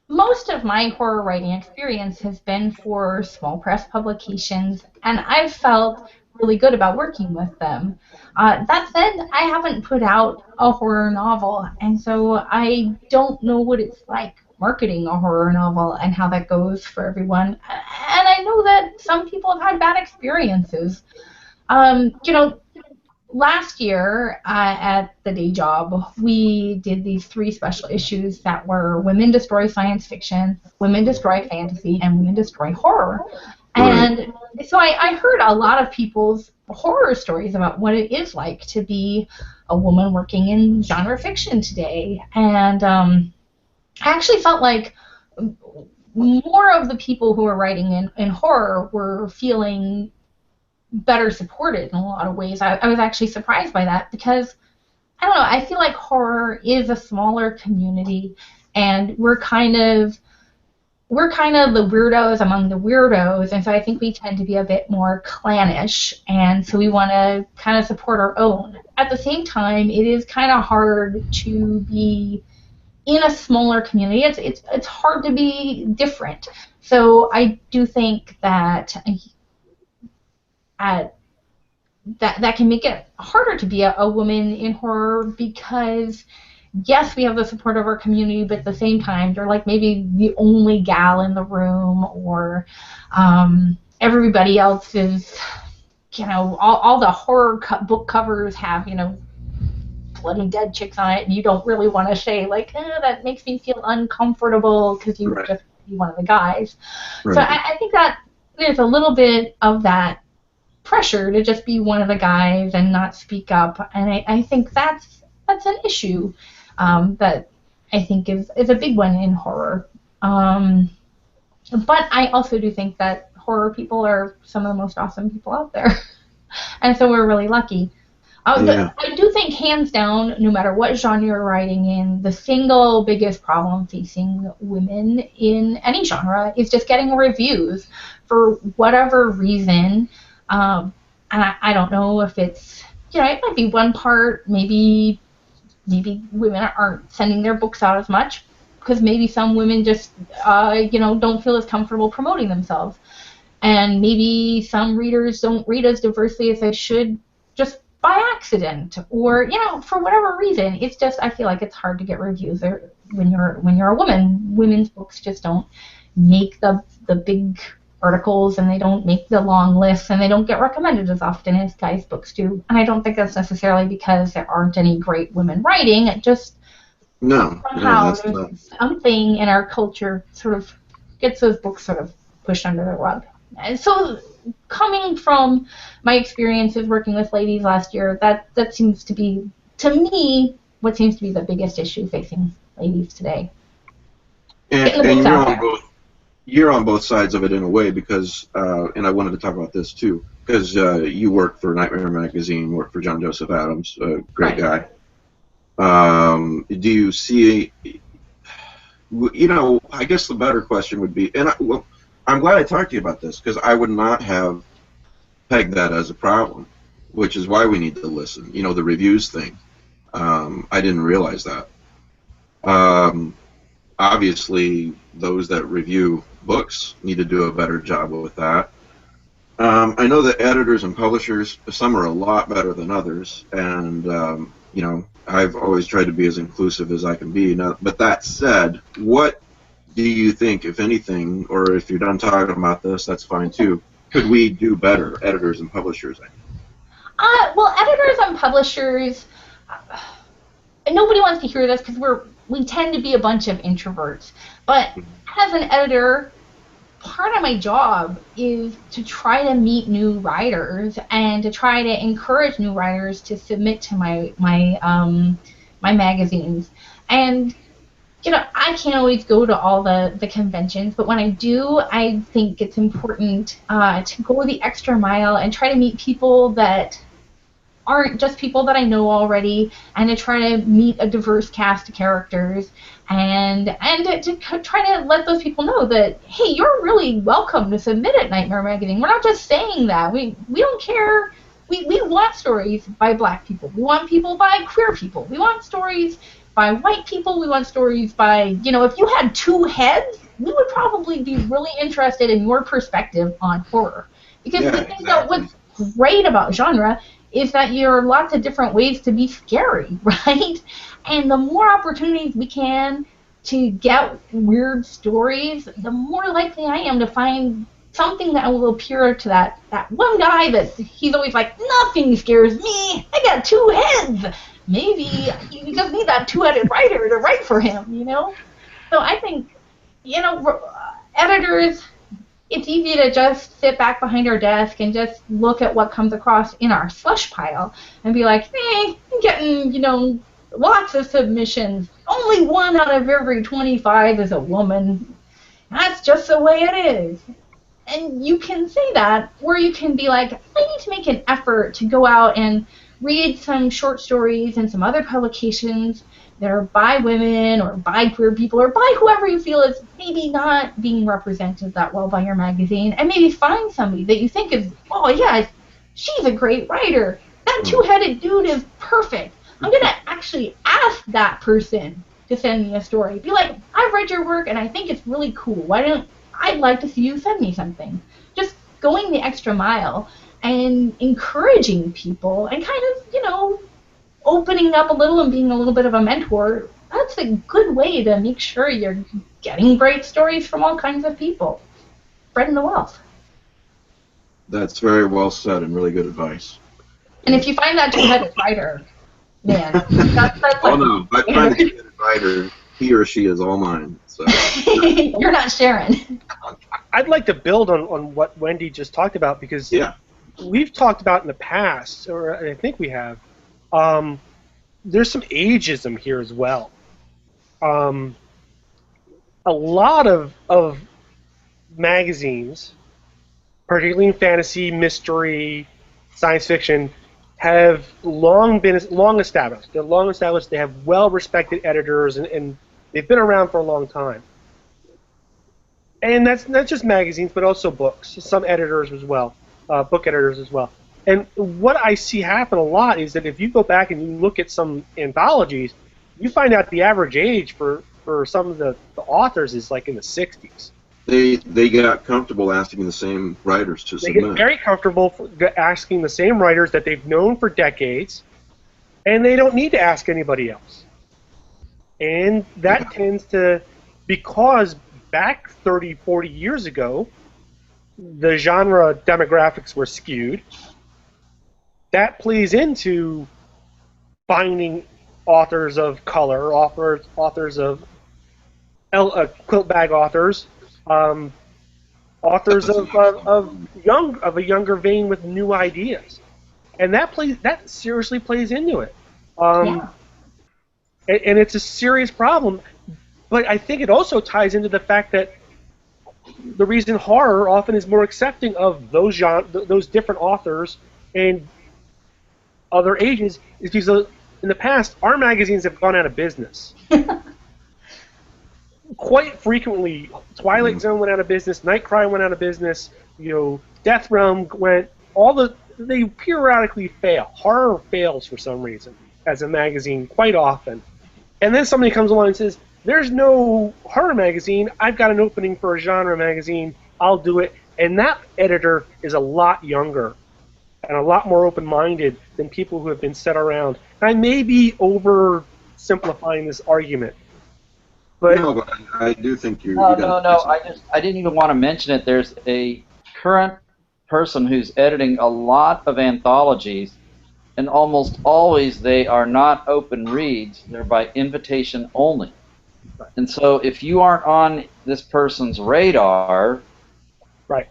most of my horror writing experience has been for small press publications, and I've felt really good about working with them. That said, I haven't put out a horror novel, and so I don't know what it's like marketing a horror novel and how that goes for everyone. And I know that some people have had bad experiences. You know, last year at the day job, we did these 3 special issues that were Women Destroy Science Fiction, Women Destroy Fantasy, and Women Destroy Horror. And so I heard a lot of people's horror stories about what it is like to be a woman working in genre fiction today. And I actually felt like more of the people who were writing in horror were feeling better supported in a lot of ways. I was actually surprised by that because, I don't know, I feel like horror is a smaller community, and we're kind of the weirdos among the weirdos, and so I think we tend to be a bit more clannish, and so we want to kind of support our own. At the same time, it is kind of hard to be in a smaller community. It's hard to be different. So I do think that that can make it harder to be a woman in horror because, yes, we have the support of our community, but at the same time, you're like maybe the only gal in the room, or everybody else is, all the horror book covers have, bloody dead chicks on it, and you don't really want to say, like, that makes me feel uncomfortable because you just be one of the guys. Right. So I think that there's a little bit of that pressure to just be one of the guys and not speak up, and I think that's an issue that I think is a big one in horror. But I also do think that horror people are some of the most awesome people out there, and so we're really lucky. I do think, hands down, no matter what genre you're writing in, the single biggest problem facing women in any genre is just getting reviews for whatever reason. And I don't know if it's, it might be one part, maybe women aren't sending their books out as much because maybe some women just, don't feel as comfortable promoting themselves. And maybe some readers don't read as diversely as they should just by accident, or, for whatever reason. It's just, I feel like it's hard to get reviews when you're a woman. Women's books just don't make the big articles, and they don't make the long lists, and they don't get recommended as often as guys' books do. And I don't think that's necessarily because there aren't any great women writing. It just somehow there's something in our culture sort of gets those books sort of pushed under the rug. And so, coming from my experiences working with ladies last year, that seems to be, to me, what seems to be the biggest issue facing ladies today. And you're on both sides of it in a way, because, and I wanted to talk about this too, because you work for Nightmare Magazine, work for John Joseph Adams, a great guy. Do you see, I guess the better question would be, and I'm glad I talked to you about this, because I would not have pegged that as a problem, which is why we need to listen. The reviews thing. I didn't realize that. Obviously, those that review books need to do a better job with that. I know that editors and publishers, some are a lot better than others, and I've always tried to be as inclusive as I can be. Now, but that said, what do you think, if anything, or if you're done talking about this, that's fine too, could we do better, editors and publishers? Well, editors and publishers, nobody wants to hear this because we tend to be a bunch of introverts. But as an editor, part of my job is to try to meet new writers and to try to encourage new writers to submit to my magazines. And I can't always go to all the conventions, but when I do, I think it's important to go the extra mile and try to meet people that aren't just people that I know already, and to try to meet a diverse cast of characters, and to try to let those people know that, hey, you're really welcome to submit at Nightmare Magazine. We're not just saying that. We don't care. We want stories by black people. We want people by queer people. We want stories by white people. We want stories by, if you had 2 heads, we would probably be really interested in your perspective on horror. Because we think that what's great about genre is that there are lots of different ways to be scary, right? And the more opportunities we can to get weird stories, the more likely I am to find something that will appeal to that one guy that he's always like, nothing scares me. I got two heads. Maybe he just needs that two-headed writer to write for him, you know? So I think, you know, editors, it's easy to just sit back behind our desk and just look at what comes across in our slush pile and be like, I'm getting, you know, lots of submissions. Only 1 out of every 25 is a woman. That's just the way it is. And you can say that, or you can be like, I need to make an effort to go out and read some short stories and some other publications that are by women or by queer people or by whoever you feel is maybe not being represented that well by your magazine, and maybe find somebody that you think is, oh yeah, she's a great writer. That two-headed dude is perfect. I'm going to actually ask that person to send me a story. Be like, I've read your work and I think it's really cool. I'd like to see you send me something. Just going the extra mile and encouraging people and kind of, you know, opening up a little and being a little bit of a mentor, that's a good way to make sure you're getting great stories from all kinds of people. Spreading the wealth. That's very well said and really good advice. And if you find that two-headed writer, man, that's like... Oh no, my friend two-headed writer, he or she is all mine. So. You're not sharing. I'd like to build on what Wendy just talked about, because we've talked about in the past, or I think we have, there's some ageism here as well. A lot of magazines, particularly in fantasy, mystery, science fiction, have long established. They're long established. They have well-respected editors, and they've been around for a long time. And that's not just magazines, but also books. Some editors as well, book editors as well. And what I see happen a lot is that if you go back and you look at some anthologies, you find out the average age for some of the authors is like in the 60s. They got comfortable asking the same writers to submit. They get very comfortable asking the same writers that they've known for decades, and they don't need to ask anybody else. And that tends to, because back 30, 40 years ago, the genre demographics were skewed. That plays into finding authors of color, authors of quilt bag authors, authors of a younger vein with new ideas, and that seriously plays into it. And it's a serious problem. But I think it also ties into the fact that the reason horror often is more accepting of those different authors and other ages is because in the past our magazines have gone out of business. Quite frequently, Twilight Zone went out of business, Nightcry went out of business, you know, Death Realm went. They periodically fail. Horror fails for some reason as a magazine quite often, and then somebody comes along and says, there's no horror magazine. I've got an opening for a genre magazine. I'll do it. And that editor is a lot younger and a lot more open-minded than people who have been set around. And I may be oversimplifying this argument, but no, but I do think you're. No. I didn't even want to mention it. There's a current person who's editing a lot of anthologies, and almost always they are not open reads. They're by invitation only. And so if you aren't on this person's radar, right,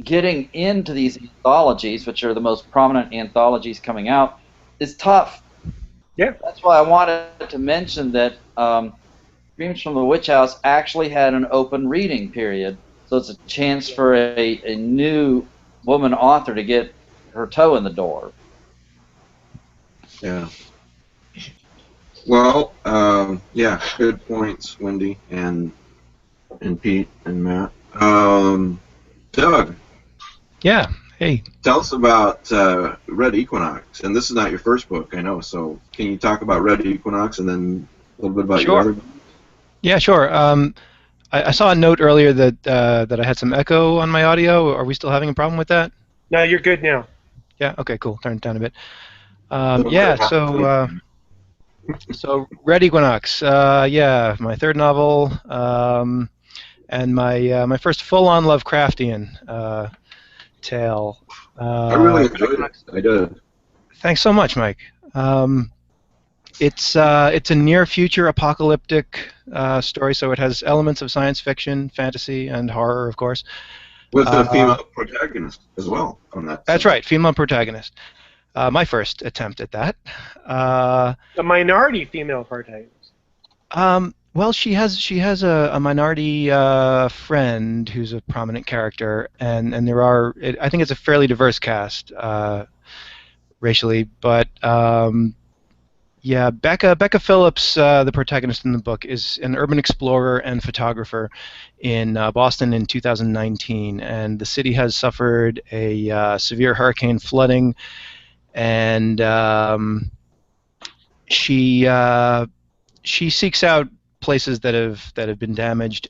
getting into these anthologies, which are the most prominent anthologies coming out, is tough. Yeah. That's why I wanted to mention that Dreams from the Witch House actually had an open reading period, so it's a chance for a new woman author to get her toe in the door. Yeah. Well, yeah, good points, Wendy and Pete and Matt. Doug. Yeah. Hey. Tell us about Red Equinox, and this is not your first book, I know. So, can you talk about Red Equinox and then a little bit about your other book? Yeah, sure. I saw a note earlier that I had some echo on my audio. Are we still having a problem with that? No, you're good now. Yeah. Okay. Cool. Turn it down a bit. Yeah. So Red Equinox. Yeah, my third novel. and my first full-on Lovecraftian tale. I really enjoyed it. I did. Thanks so much, Mike. It's a near future apocalyptic story, so it has elements of science fiction, fantasy, and horror, of course. With a female protagonist as well on that. That's right, female protagonist. My first attempt at that. A minority female protagonist. Well, she has a minority friend who's a prominent character, and there are. I think it's a fairly diverse cast racially, but. Yeah, Becca Phillips, the protagonist in the book, is an urban explorer and photographer in Boston in 2019, and the city has suffered a severe hurricane flooding, and she seeks out places that have been damaged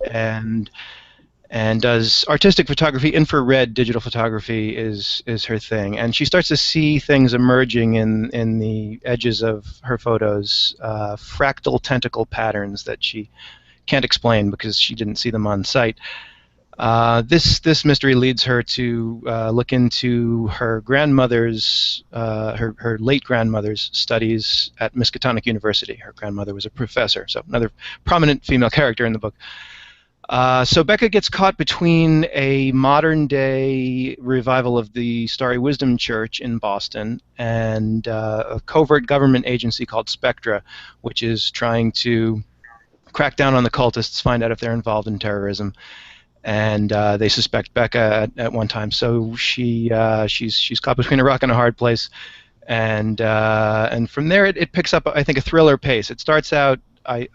and does artistic photography. Infrared digital photography is her thing, and she starts to see things emerging in the edges of her photos, fractal tentacle patterns that she can't explain because she didn't see them on site. This mystery leads her to look into her grandmother's, her late grandmother's studies at Miskatonic University. Her grandmother was a professor, so another prominent female character in the book. So Becca gets caught between a modern-day revival of the Starry Wisdom Church in Boston and a covert government agency called Spectra, which is trying to crack down on the cultists, find out if they're involved in terrorism. And they suspect Becca at one time, so she's caught between a rock and a hard place. And from there it picks up, I think, a thriller pace. It starts out, I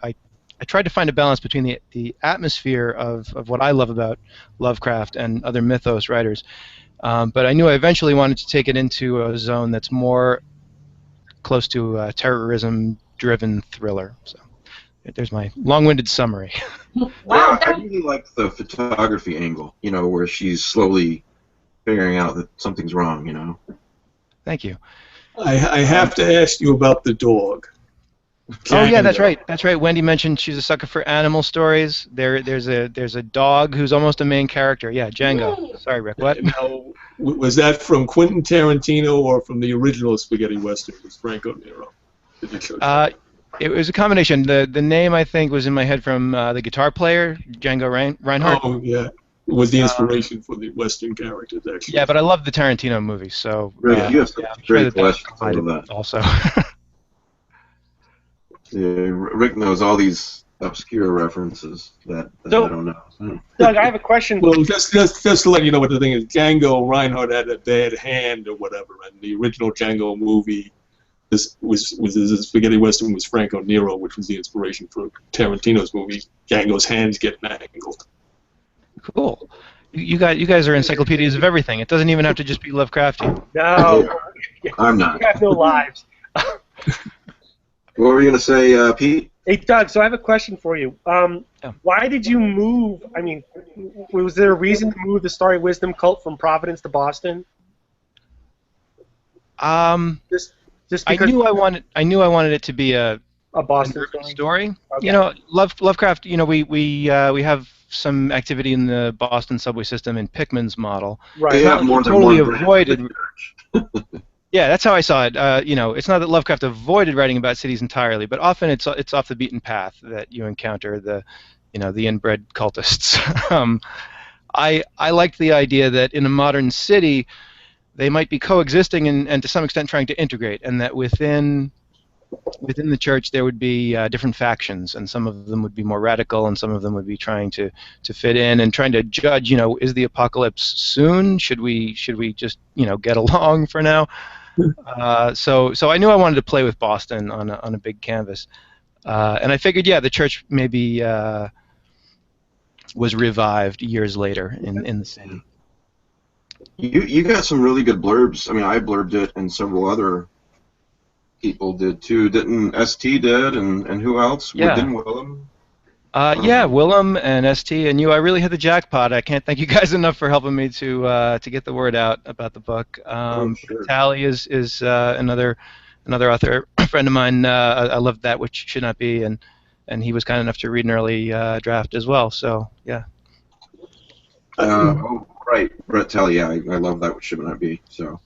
tried to find a balance between the atmosphere of what I love about Lovecraft and other mythos writers, but I knew I eventually wanted to take it into a zone that's more close to a terrorism-driven thriller. So there's my long-winded summary. Wow. Yeah, I really like the photography angle, where she's slowly figuring out that something's wrong, Thank you. I have to ask you about the dog. Oh yeah, that's right. That's right. Wendy mentioned she's a sucker for animal stories. There's a dog who's almost a main character. Yeah, Django. Sorry, Rick. What? Now, was that from Quentin Tarantino or from the original spaghetti western with Franco Nero? It was a combination. The name, I think, was in my head from the guitar player, Django Reinhardt. Oh yeah, it was the inspiration for the western characters actually. Yeah, but I love the Tarantino movies, so. Rick, you have some great questions about that. Also. Yeah, Rick knows all these obscure references that I don't know. Doug, I have a question. Well, just to let you know what the thing is, Django Reinhardt had a bad hand or whatever, and the original Django movie, this spaghetti western was Franco Nero, which was the inspiration for Tarantino's movie. Django's hands get mangled. Cool. You guys are encyclopedias of everything. It doesn't even have to just be Lovecraftian. No, I'm not. You have no lives. What were you going to say, Pete? Hey, Doug, so I have a question for you. Why did you move? I mean, was there a reason to move the Starry Wisdom cult from Providence to Boston? Just because I knew I wanted it to be a Boston story. Okay. Lovecraft. We have some activity in the Boston subway system in Pickman's model. Right. They have more than totally one avoided. Yeah, that's how I saw it. It's not that Lovecraft avoided writing about cities entirely, but often it's off the beaten path that you encounter the inbred cultists. I liked the idea that in a modern city, they might be coexisting and to some extent trying to integrate, and that within the church there would be different factions, and some of them would be more radical, and some of them would be trying to fit in and trying to judge. Is the apocalypse soon? Should we just get along for now? So I knew I wanted to play with Boston on a big canvas, and I figured, the church maybe was revived years later in the city. You got some really good blurbs. I mean, I blurbed it, and several other people did too. Didn't ST did, and who else? Yeah. Didn't Willem? Willem and ST and you. I really hit the jackpot. I can't thank you guys enough for helping me to get the word out about the book. Sure. Tally is another author friend of mine. I loved That Which Should Not Be, and he was kind enough to read an early draft as well. So yeah. Oh, right, Brett Tell. Yeah, I love that. What should not be. So.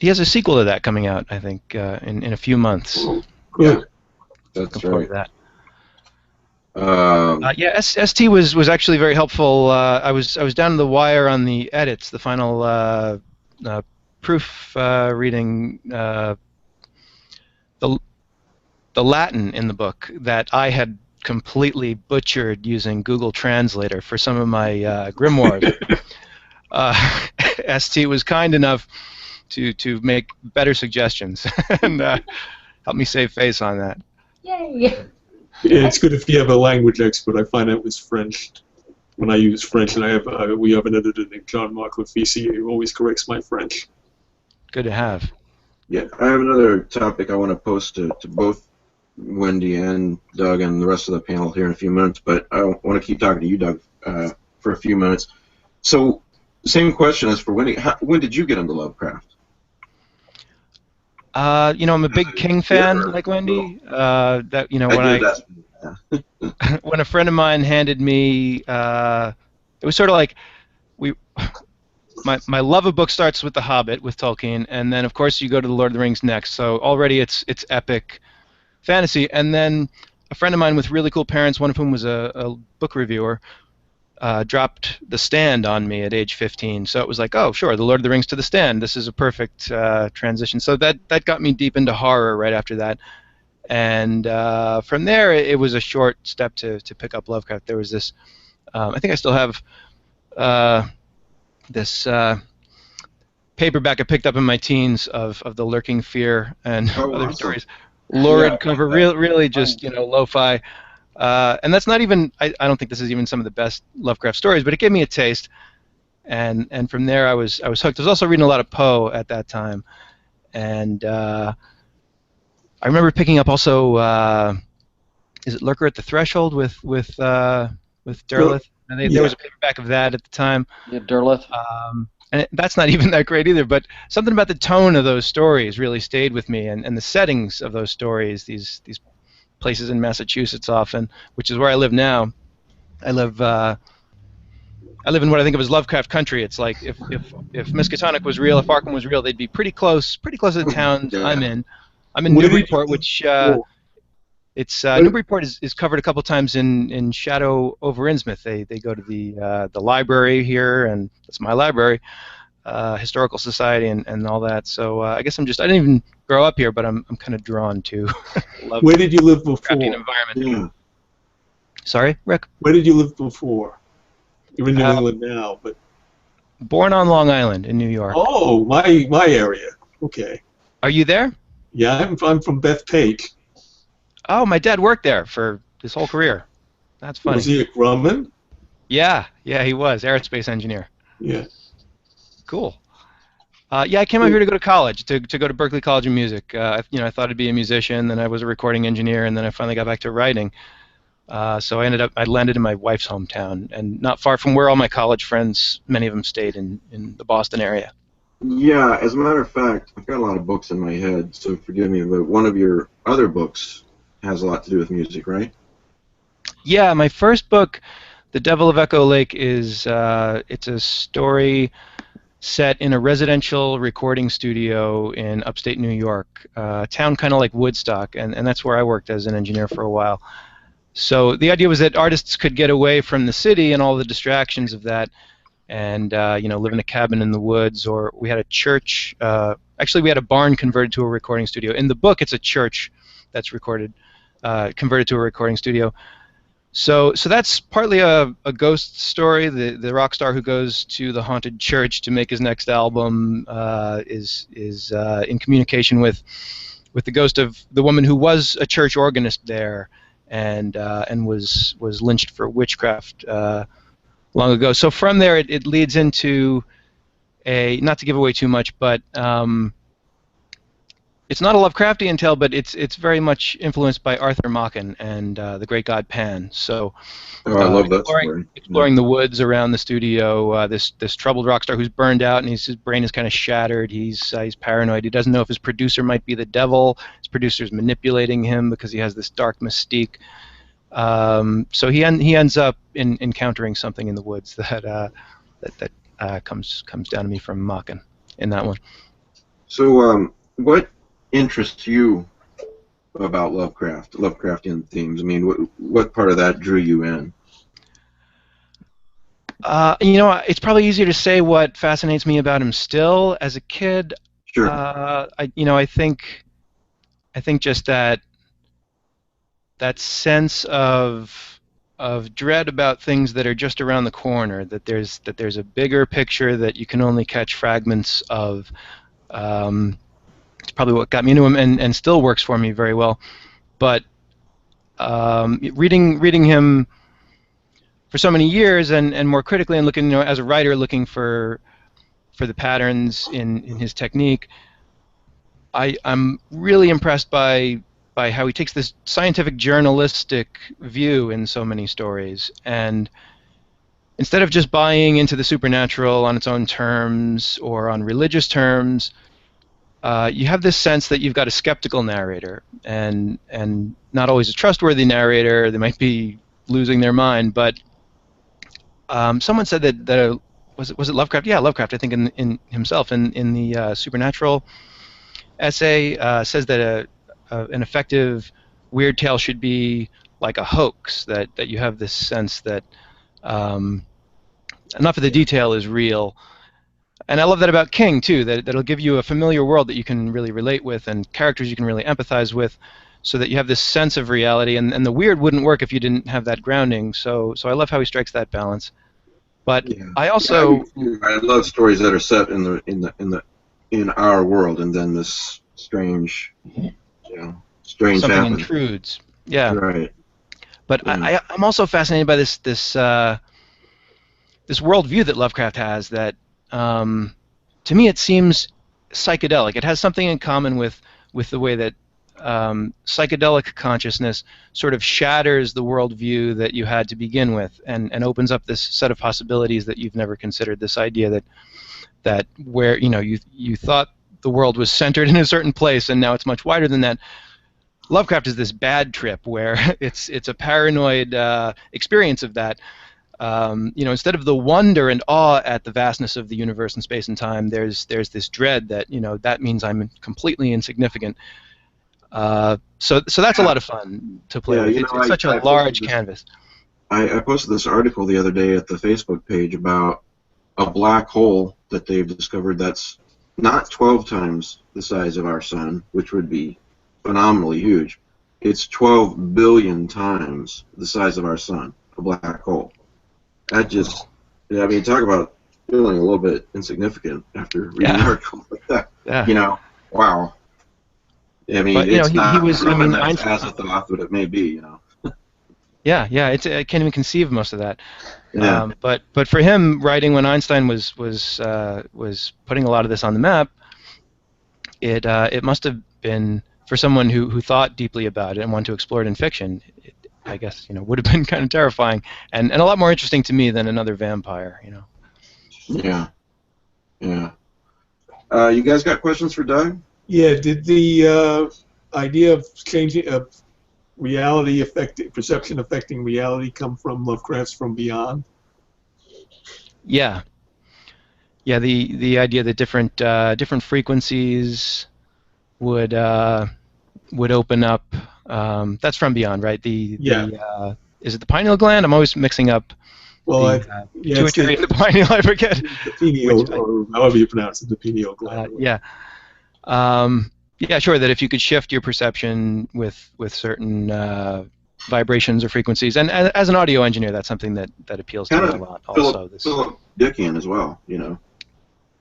He has a sequel to that coming out, I think, in a few months. Oh, good. Yeah, that's Looking forward right. to that. Yeah, ST was actually very helpful. I was down to the wire on the edits, the final proof reading. The Latin in the book that I had completely butchered using Google Translator for some of my grimoires. ST was kind enough to make better suggestions and help me save face on that. Yay! Yeah, it's good if you have a language expert. I find out with French. When I use French, and we have an editor named John-Marc Lefisi who always corrects my French. Good to have. Yeah, I have another topic I want to post to both Wendy and Doug and the rest of the panel here in a few minutes, but I want to keep talking to you, Doug, for a few minutes. So, same question as for Wendy. When did you get into Lovecraft? I'm a big King fan, like Wendy. That when a friend of mine handed me, it was sort of like my love of books starts with The Hobbit with Tolkien, and then of course you go to The Lord of the Rings next. So already it's epic fantasy, and then a friend of mine with really cool parents, one of whom was a book reviewer, dropped The Stand on me at age 15. So it was like, oh, sure, The Lord of the Rings to The Stand. This is a perfect transition. So that got me deep into horror right after that. And from there, it was a short step to pick up Lovecraft. There was this, I think I still have this paperback I picked up in my teens of The Lurking Fear and other stories. Lurid cover, really just, lo-fi. And that's not even, I don't think this is even some of the best Lovecraft stories, but it gave me a taste. And from there I was hooked. I was also reading a lot of Poe at that time. And I remember picking up also, is it Lurker at the Threshold with Derleth? And there was a paperback of that at the time. Yeah, Derleth. And that's not even that great either, but something about the tone of those stories really stayed with me, and the settings of those stories, these places in Massachusetts often, which is where I live now. I live in what I think of as Lovecraft country. It's like if Miskatonic was real, if Arkham was real, they'd be pretty close to the towns I'm in. I'm in Newburyport, which Newburyport is covered a couple times in Shadow over Innsmouth. They go to the library here, and that's my library, Historical Society, and all that. So I guess I didn't even grow up here, but I'm kind of drawn to. Where did you live before? Environment. Yeah. Sorry, Rick. Where did you live before? You're in New England now, but. Born on Long Island in New York. Oh, my area. Okay. Are you there? Yeah, I'm from Bethpage. Oh, my dad worked there for his whole career. That's funny. Was he at Grumman? Yeah, he was aerospace engineer. Yeah. Cool. I came out here to go to college, to go to Berklee College of Music. I thought I'd be a musician, then I was a recording engineer, and then I finally got back to writing. So I landed in my wife's hometown, and not far from where all my college friends, many of them stayed in the Boston area. Yeah, as a matter of fact, I've got a lot of books in my head, so forgive me, but one of your other books has a lot to do with music, right? Yeah, my first book, The Devil of Echo Lake, is it's a story set in a residential recording studio in upstate New York, a town kind of like Woodstock, and that's where I worked as an engineer for a while. So the idea was that artists could get away from the city and all the distractions of that, and live in a cabin in the woods, or we had a church. Actually, we had a barn converted to a recording studio. In the book, it's a church that's converted to a recording studio. So that's partly a ghost story. The rock star who goes to the haunted church to make his next album is in communication with the ghost of the woman who was a church organist there, and was lynched for witchcraft long ago. So from there, it leads into not to give away too much, but it's not a Lovecraftian tale, but it's very much influenced by Arthur Machen and the great god Pan. So I love that story. Exploring the woods around the studio, this troubled rock star who's burned out, and his brain is kind of shattered. He's paranoid. He doesn't know if his producer might be the devil. His producer's manipulating him because he has this dark mystique. So he ends up encountering something in the woods that that comes down to me from Machen in that one. So, what interests you about Lovecraftian themes? I mean, what part of that drew you in? It's probably easier to say what fascinates me about him still. As a kid, Sure. I think just that sense of dread about things that are just around the corner. That there's a bigger picture that you can only catch fragments of. It's probably what got me into him, and still works for me very well. But reading him for so many years, and more critically, and looking, as a writer, looking for the patterns in his technique, I'm really impressed by how he takes this scientific journalistic view in so many stories, and instead of just buying into the supernatural on its own terms or on religious terms, you have this sense that you've got a skeptical narrator, and not always a trustworthy narrator. They might be losing their mind, but someone said that was it Lovecraft? Yeah, Lovecraft. I think in himself in the Supernatural essay says that an effective weird tale should be like a hoax. That you have this sense that enough of the detail is real. And I love that about King too. That it'll give you a familiar world that you can really relate with, and characters you can really empathize with, so that you have this sense of reality. And the weird wouldn't work if you didn't have that grounding. So I love how he strikes that balance. But Yeah. I also I love stories that are set in our world, and then this strange something happens. intrudes. Yeah. Right. But Yeah. I'm also fascinated by this worldview that Lovecraft has. That to me it seems psychedelic. It has something in common with the way that psychedelic consciousness sort of shatters the worldview that you had to begin with, and opens up this set of possibilities that you've never considered. This idea that where you thought the world was centered in a certain place, and now it's much wider than that. Lovecraft is this bad trip where it's a paranoid experience of that. Instead of the wonder and awe at the vastness of the universe and space and time, there's this dread that that means I'm completely insignificant. So that's a lot of fun to play with. It's such a large canvas. I posted this article the other day at the Facebook page about a black hole that they've discovered that's not 12 times the size of our sun, which would be phenomenally huge. It's 12 billion times the size of our sun, a black hole. That just, talk about feeling a little bit insignificant after reading an article like that. Yeah. Wow. I mean, but, it's not proven as Einstein, a thought that it may be, Yeah, I can't even conceive most of that. Yeah. But for him, writing when Einstein was putting a lot of this on the map, it must have been, for someone who thought deeply about it and wanted to explore it in fiction, I guess would have been kind of terrifying and a lot more interesting to me than another vampire. Yeah. You guys got questions for Doug? Yeah. Did the idea of changing reality perception affecting reality come from Lovecraft's From Beyond? Yeah. The idea that different frequencies would open up. That's From Beyond, right? Is it the pineal gland? I'm always mixing up. Well, pituitary and the pineal. I forget. The pineal, or however you pronounce it, the pineal gland. Yeah, sure. That if you could shift your perception with certain vibrations or frequencies, and as an audio engineer, that's something that appeals to me a lot. Also, Philip Dickian as well,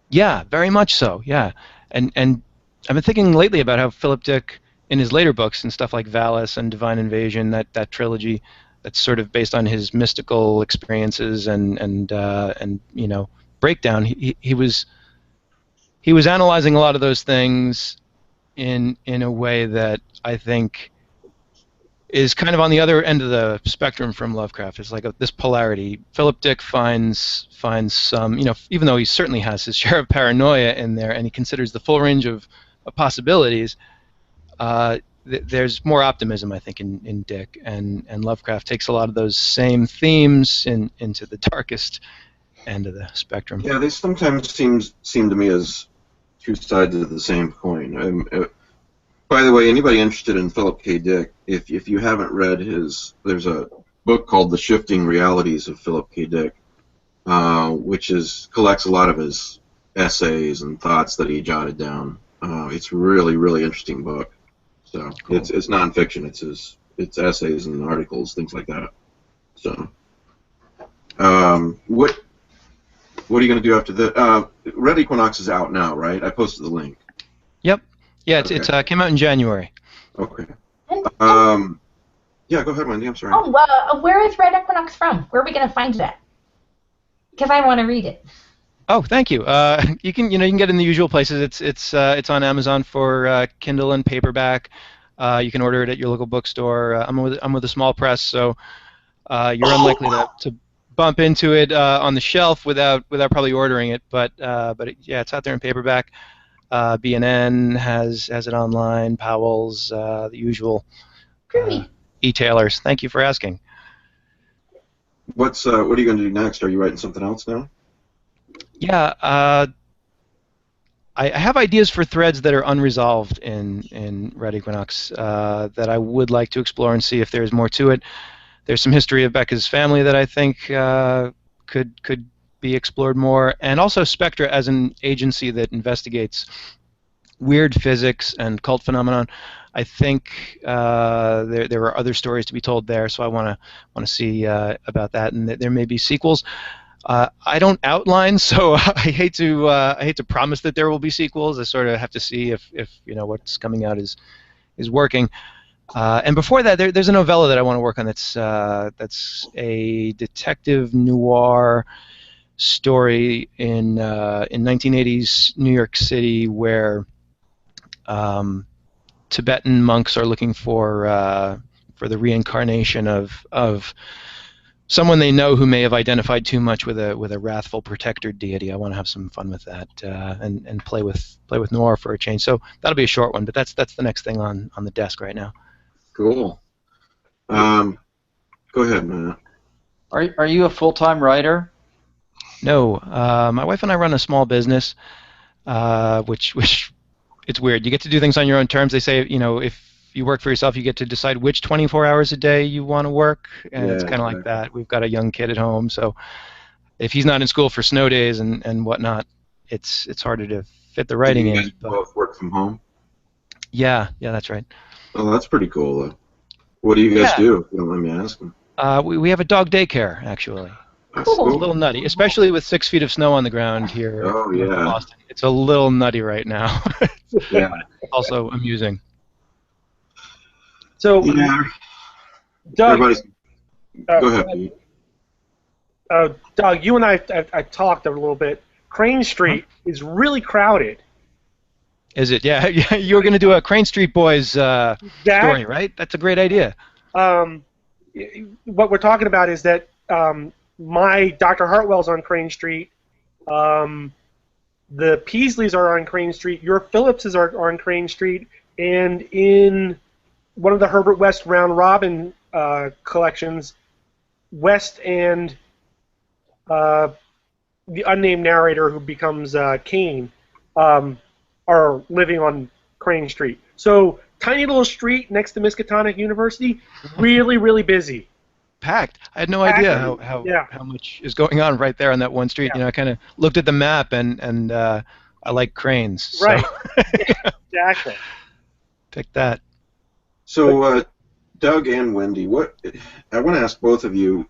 Yeah, very much so. Yeah, and I've been thinking lately about how Philip Dick, in his later books and stuff like Valis and Divine Invasion, that trilogy, that's sort of based on his mystical experiences and breakdown. He was analyzing a lot of those things in a way that I think is kind of on the other end of the spectrum from Lovecraft. It's like this polarity. Philip Dick finds some, even though he certainly has his share of paranoia in there, and he considers the full range of possibilities, there's more optimism, I think, in Dick, and Lovecraft takes a lot of those same themes into the darkest end of the spectrum. Yeah, they sometimes seem to me as two sides of the same coin. By the way, anybody interested in Philip K. Dick, if you haven't read there's a book called The Shifting Realities of Philip K. Dick, which collects a lot of his essays and thoughts that he jotted down. It's a really, really interesting book. So cool. It's nonfiction. It's essays and articles, things like that. So, what are you going to do after that? Red Equinox is out now, right? I posted the link. Yep. Yeah, Okay. It came out in January. Okay. Yeah, go ahead, Wendy. I'm sorry. Oh, where is Red Equinox from? Where are we going to find it at? Because I want to read it. Oh, thank you. You can get it in the usual places. It's on Amazon for Kindle and paperback. You can order it at your local bookstore. I'm with a small press, so you're unlikely to bump into it on the shelf without probably ordering it. But it's out there in paperback. B&N has it online. Powell's, the usual e-tailers. Thank you for asking. What are you going to do next? Are you writing something else now? Yeah, I have ideas for threads that are unresolved in Red Equinox that I would like to explore and see if there's more to it. There's some history of Becca's family that I think could be explored more, and also Spectra as an agency that investigates weird physics and cult phenomenon. I think there are other stories to be told there, so I want to see about that, and there may be sequels. I don't outline, so I hate to promise that there will be sequels. I sort of have to see if what's coming out is working. And before that, there's a novella that I want to work on. That's a detective noir story in 1980s New York City, where Tibetan monks are looking for the reincarnation of someone they know who may have identified too much with a wrathful protector deity. I want to have some fun with that and play with noir for a change. So that'll be a short one, but that's the next thing on the desk right now. Cool. Go ahead, Matt. Are you a full-time writer? No, my wife and I run a small business, which it's weird. You get to do things on your own terms. They say, if you work for yourself, you get to decide which 24 hours a day you want to work, and it's kind of like that. We've got a young kid at home, so if he's not in school for snow days and whatnot, it's harder to fit the writing in. You guys both work from home? Yeah, that's right. Oh, that's pretty cool. What do you guys do, if you don't mind me asking? We have a dog daycare, actually. That's It's cool. a little nutty, especially with 6 feet of snow on the ground here in Boston. It's a little nutty right now. Yeah. Also amusing. So, Doug, Go ahead, Pete. Doug, you and I talked a little bit. Crane Street is really crowded. Is it? Yeah. You were going to do a Crane Street Boys story, right? That's a great idea. What we're talking about is that my Dr. Hartwell's on Crane Street. The Peasleys are on Crane Street. Your Phillipses are on Crane Street. And in one of the Herbert West Round Robin collections, West and the unnamed narrator who becomes Kane are living on Crane Street. So, tiny little street next to Miskatonic University, really, really busy. Packed. I had no idea how much is going on right there on that one street. Yeah. I kind of looked at the map and I like cranes. So. Right. Exactly. Pick that. So, Doug and Wendy, I want to ask both of you,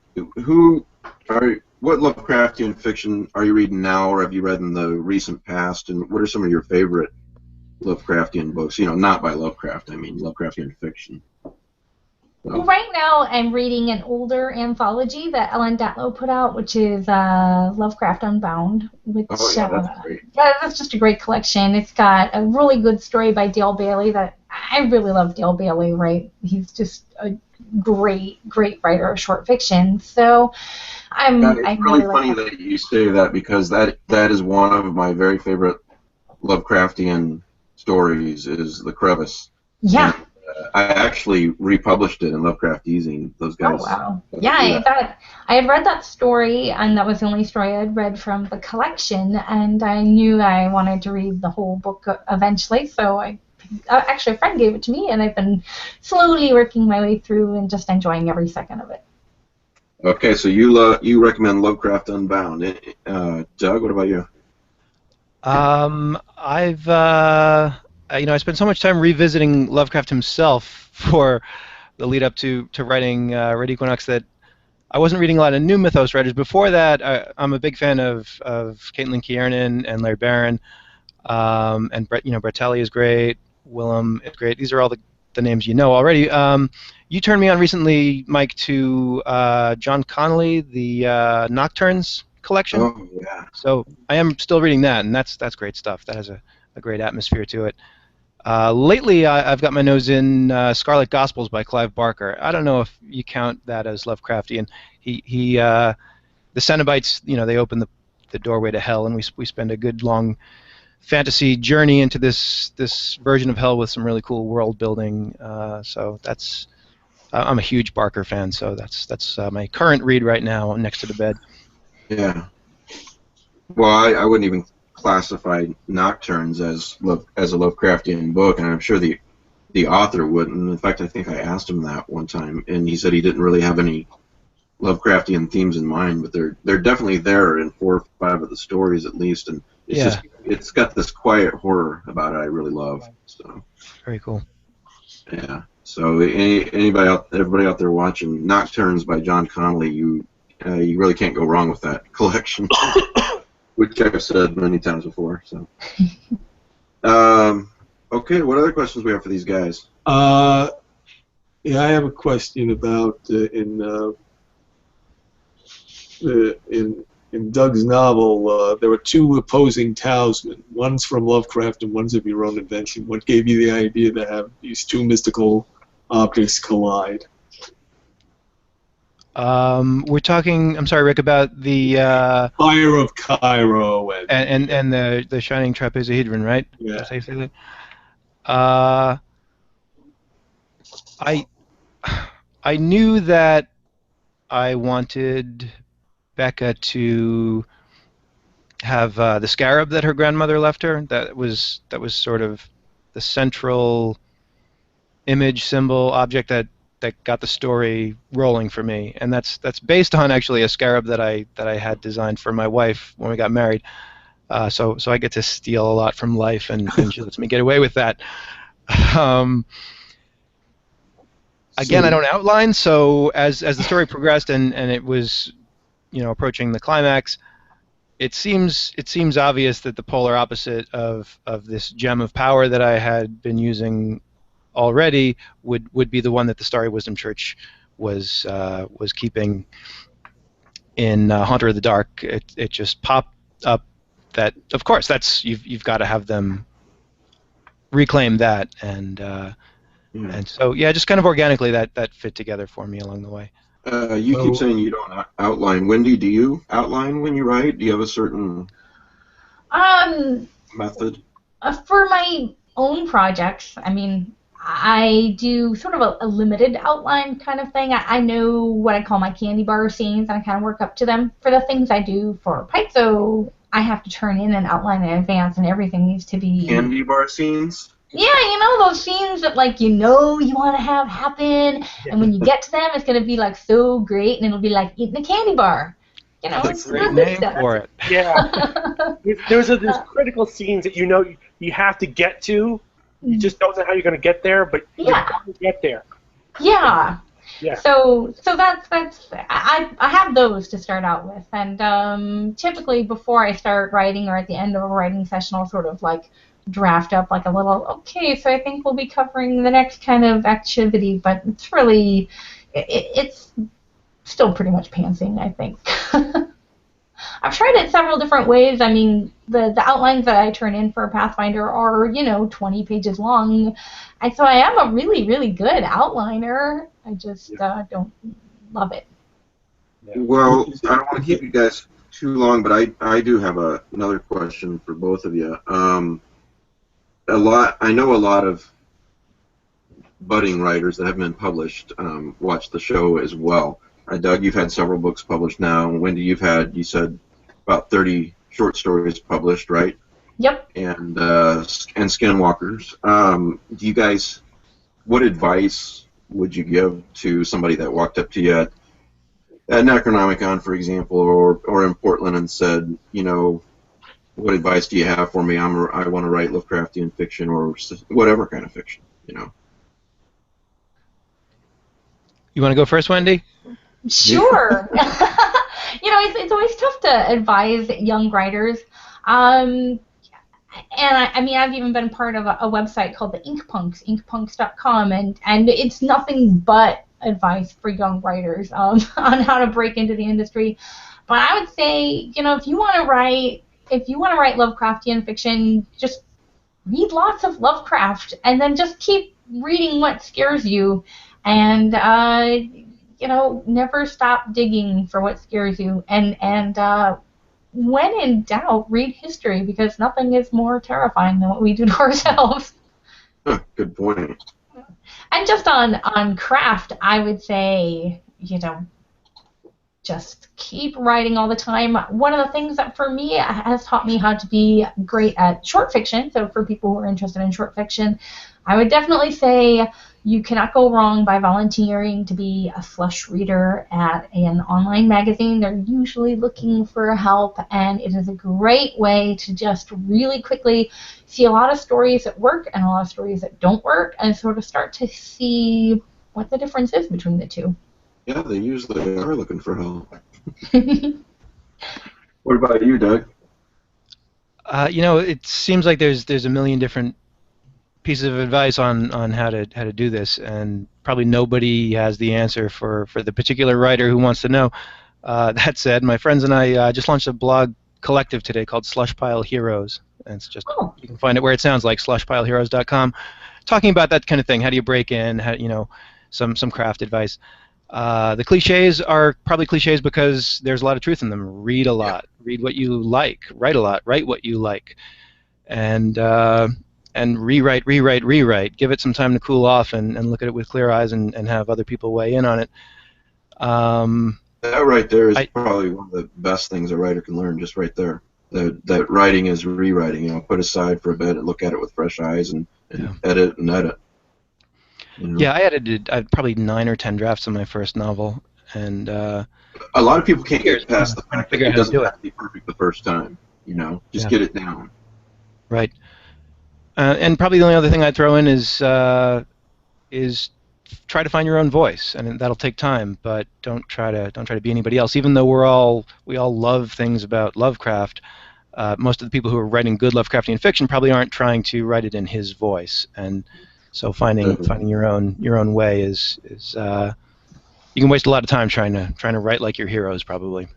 what Lovecraftian fiction are you reading now, or have you read in the recent past, and what are some of your favorite Lovecraftian books? Not by Lovecraft, I mean Lovecraftian fiction. Well, right now I'm reading an older anthology that Ellen Datlow put out, which is Lovecraft Unbound, which that's great. That's just a great collection. It's got a really good story by Dale Bailey that I really love. Dale Bailey, right? He's just a great writer of short fiction. So It's really funny that you say that, because that is one of my very favorite Lovecraftian stories, is The Crevice. Yeah. I actually republished it in Lovecraft eZine. Those guys. Oh wow! Yeah, I had read that story, and that was the only story I had read from the collection, and I knew I wanted to read the whole book eventually. So actually, a friend gave it to me, and I've been slowly working my way through and just enjoying every second of it. Okay, so you recommend Lovecraft Unbound. Doug, what about you? I've I spent so much time revisiting Lovecraft himself for the lead up to writing Red Equinox that I wasn't reading a lot of new Mythos writers. Before that, I'm a big fan of Caitlin Kiernan and Larry Barron, and Brett Talley is great. Willem is great. These are all the names you know already. You turned me on recently, Mike, to John Connolly, the Nocturnes collection. Oh yeah. So I am still reading that, and that's great stuff. That has a great atmosphere to it. Lately, I've got my nose in Scarlet Gospels by Clive Barker. I don't know if you count that as Lovecraftian. The Cenobites, they open the doorway to hell, and we spend a good long fantasy journey into this version of hell with some really cool world building. So that's I'm a huge Barker fan, so that's my current read right now next to the bed. Yeah. Well, I wouldn't even classify Nocturnes as a Lovecraftian book, and I'm sure the author wouldn't. In fact, I think I asked him that one time, and he said he didn't really have any Lovecraftian themes in mind, but they're definitely there in 4 or 5 of the stories at least, and it's got this quiet horror about it I really love. So very cool. Yeah. So everybody out there watching Nocturnes by John Connolly, you really can't go wrong with that collection, which I've said many times before. So, okay, what other questions we have for these guys? Yeah, I have a question about in Doug's novel. There were 2 opposing talismans. One's from Lovecraft and one's of your own invention. What gave you the idea to have these 2 mystical objects collide? We're talking. I'm sorry, Rick, about the Fire of Cairo and the shining trapezohedron, right? Yeah. Did I say that? I knew that I wanted Becca to have the scarab that her grandmother left her. That was sort of the central image, symbol, object that got the story rolling for me, and that's based on actually a scarab that I had designed for my wife when we got married. So I get to steal a lot from life, and she lets me get away with that. Again, I don't outline, so as the story progressed and it was approaching the climax, it seems obvious that the polar opposite of this gem of power that I had been using already would be the one that the Starry Wisdom Church was keeping in Haunter of the Dark. It just popped up that, of course, that's you've got to have them reclaim that, and so just kind of organically that fit together for me along the way. You keep saying you don't outline. Wendy, do you outline when you write? Do you have a certain method? For my own projects, I do sort of a limited outline kind of thing. I know what I call my candy bar scenes, and I kind of work up to them. For the things I do for Paizo, I have to turn in an outline in advance, and everything needs to be... Candy bar scenes? Yeah, those scenes that, you want to have happen, and when you get to them, it's going to be, so great, and it'll be like eating a candy bar. That's a great name for it. Yeah. There's critical scenes that you have to get to. You just don't know how you're going to get there, but you're going to get there. Yeah. Yeah. So that's I have those to start out with, and typically before I start writing or at the end of a writing session, I'll sort of draft up a little. Okay, so I think we'll be covering the next kind of activity, but it's really it's still pretty much pantsing, I think. I've tried it several different ways. The outlines that I turn in for Pathfinder are, 20 pages long. And so I am a really, really good outliner. I just don't love it. Well, I don't want to keep you guys too long, but I do have another question for both of you. I know a lot of budding writers that haven't been published watch the show as well. Doug, you've had several books published now. Wendy, you said, about 30 short stories published, right? Yep. And Skinwalkers. Do you guys, what advice would you give to somebody that walked up to you at Necronomicon, for example, or in Portland and said, what advice do you have for me? I want to write Lovecraftian fiction or whatever kind of fiction, You want to go first, Wendy? Sure. It's always tough to advise young writers. And I've even been part of a website called the inkpunks.com, and it's nothing but advice for young writers on how to break into the industry. But I would say, if you want to write Lovecraftian fiction, just read lots of Lovecraft, and then just keep reading what scares you, and never stop digging for what scares you, and when in doubt, read history, because nothing is more terrifying than what we do to ourselves. Good point. And just on craft, I would say, just keep writing all the time. One of the things that for me has taught me how to be great at short fiction, so for people who are interested in short fiction, I would definitely say you cannot go wrong by volunteering to be a slush reader at an online magazine. They're usually looking for help, and it is a great way to just really quickly see a lot of stories that work and a lot of stories that don't work, and sort of start to see what the difference is between the two. Yeah, they usually are looking for help. What about you, Doug? It seems like there's a million different pieces of advice on how to do this, and probably nobody has the answer for the particular writer who wants to know. That said, my friends and I just launched a blog collective today called Slushpile Heroes, and it's just you can find it where it sounds like, slushpileheroes.com, talking about that kind of thing. How do you break in? Some craft advice. The cliches are probably cliches because there's a lot of truth in them. Read a lot. Read what you like. Write a lot. Write what you like. And rewrite. Give it some time to cool off and look at it with clear eyes and have other people weigh in on it. That right there is probably one of the best things a writer can learn, just right there. That writing is rewriting. Put aside for a bit and look at it with fresh eyes and edit and edit. Yeah, I edited probably 9 or 10 drafts of my first novel, and a lot of people can't get past the fact that it doesn't have to be perfect the first time. Just get it down. Right. And probably the only other thing I'd throw in is try to find your own voice, and that'll take time. But don't try to be anybody else. Even though we all love things about Lovecraft, most of the people who are writing good Lovecraftian fiction probably aren't trying to write it in his voice. And so finding your own way is you can waste a lot of time trying to write like your heroes probably.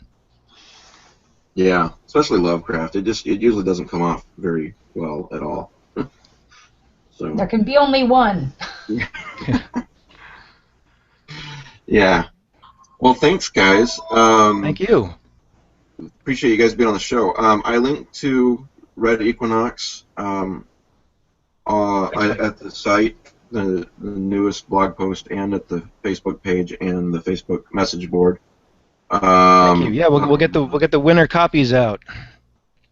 Yeah, especially Lovecraft. It usually doesn't come off very well at all. So there can be only one. Yeah. Well, thanks, guys. Thank you. Appreciate you guys being on the show. I linked to Red Equinox at the site, the newest blog post, and at the Facebook page and the Facebook message board. Thank you. Yeah, we'll get the winner copies out.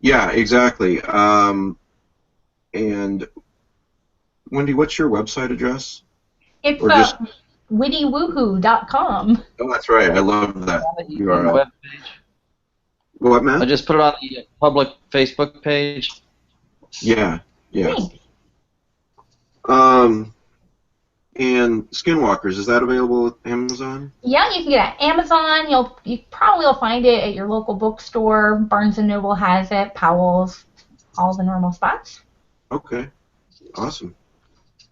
Yeah, exactly. And Wendy, what's your website address? It's wittywoohoo.com. Oh, that's right. I love that URL. What, man? I just put it on the public Facebook page. Yeah. Thanks. And Skinwalkers, is that available at Amazon? Yeah, you can get it at Amazon. You probably will find it at your local bookstore. Barnes & Noble has it. Powell's, all the normal spots. Okay. Awesome.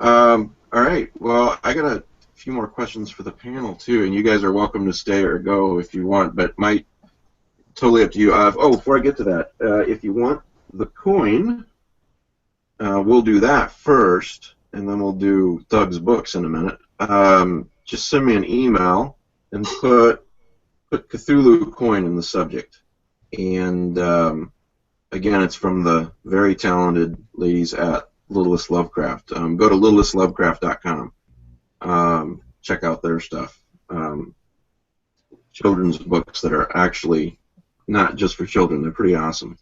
All right. Well, I got a few more questions for the panel, too, and you guys are welcome to stay or go if you want, but totally up to you. Before I get to that, if you want the coin, we'll do that first, and then we'll do Doug's books in a minute. Just send me an email and put Cthulhu coin in the subject. And again, it's from the very talented ladies at Littlest Lovecraft. Go to littlelovecraft.com check out their stuff. Children's books that are actually not just for children. They're pretty awesome.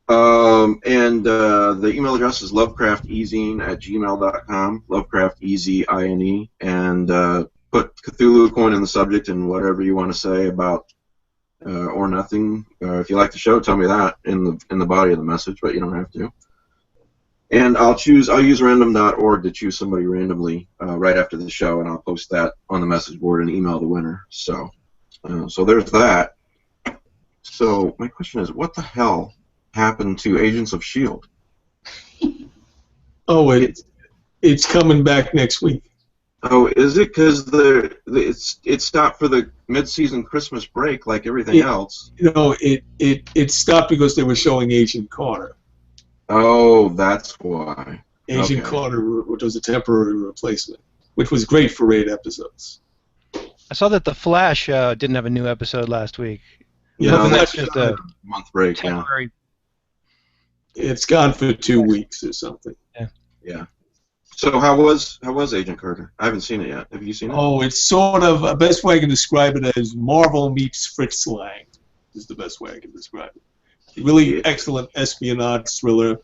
And the email address is lovecraftezine@gmail.com, Lovecraft eZine, and put Cthulhu Coin in the subject and whatever you want to say about or nothing. If you like the show, tell me that in the body of the message, but you don't have to. And I'll use random.org to choose somebody randomly right after the show, and I'll post that on the message board and email the winner. So there's that. So my question is, what the hell happened to Agents of S.H.I.E.L.D.? Oh, it's coming back next week. Oh, is it? Because it stopped for the mid-season Christmas break like everything else. No, it stopped because they were showing Agent Carter. Oh, that's why. Agent Carter, which was a temporary replacement, which was great for 8 episodes. I saw that The Flash didn't have a new episode last week. Yeah, No, that's just a month break. temporary. It's gone for 2 weeks or something. Yeah. So how was Agent Carter? I haven't seen it yet. Have you seen it? Oh, it's sort of the best way I can describe it as Marvel meets Fritz Lang. Is the best way I can describe it. Really excellent espionage thriller,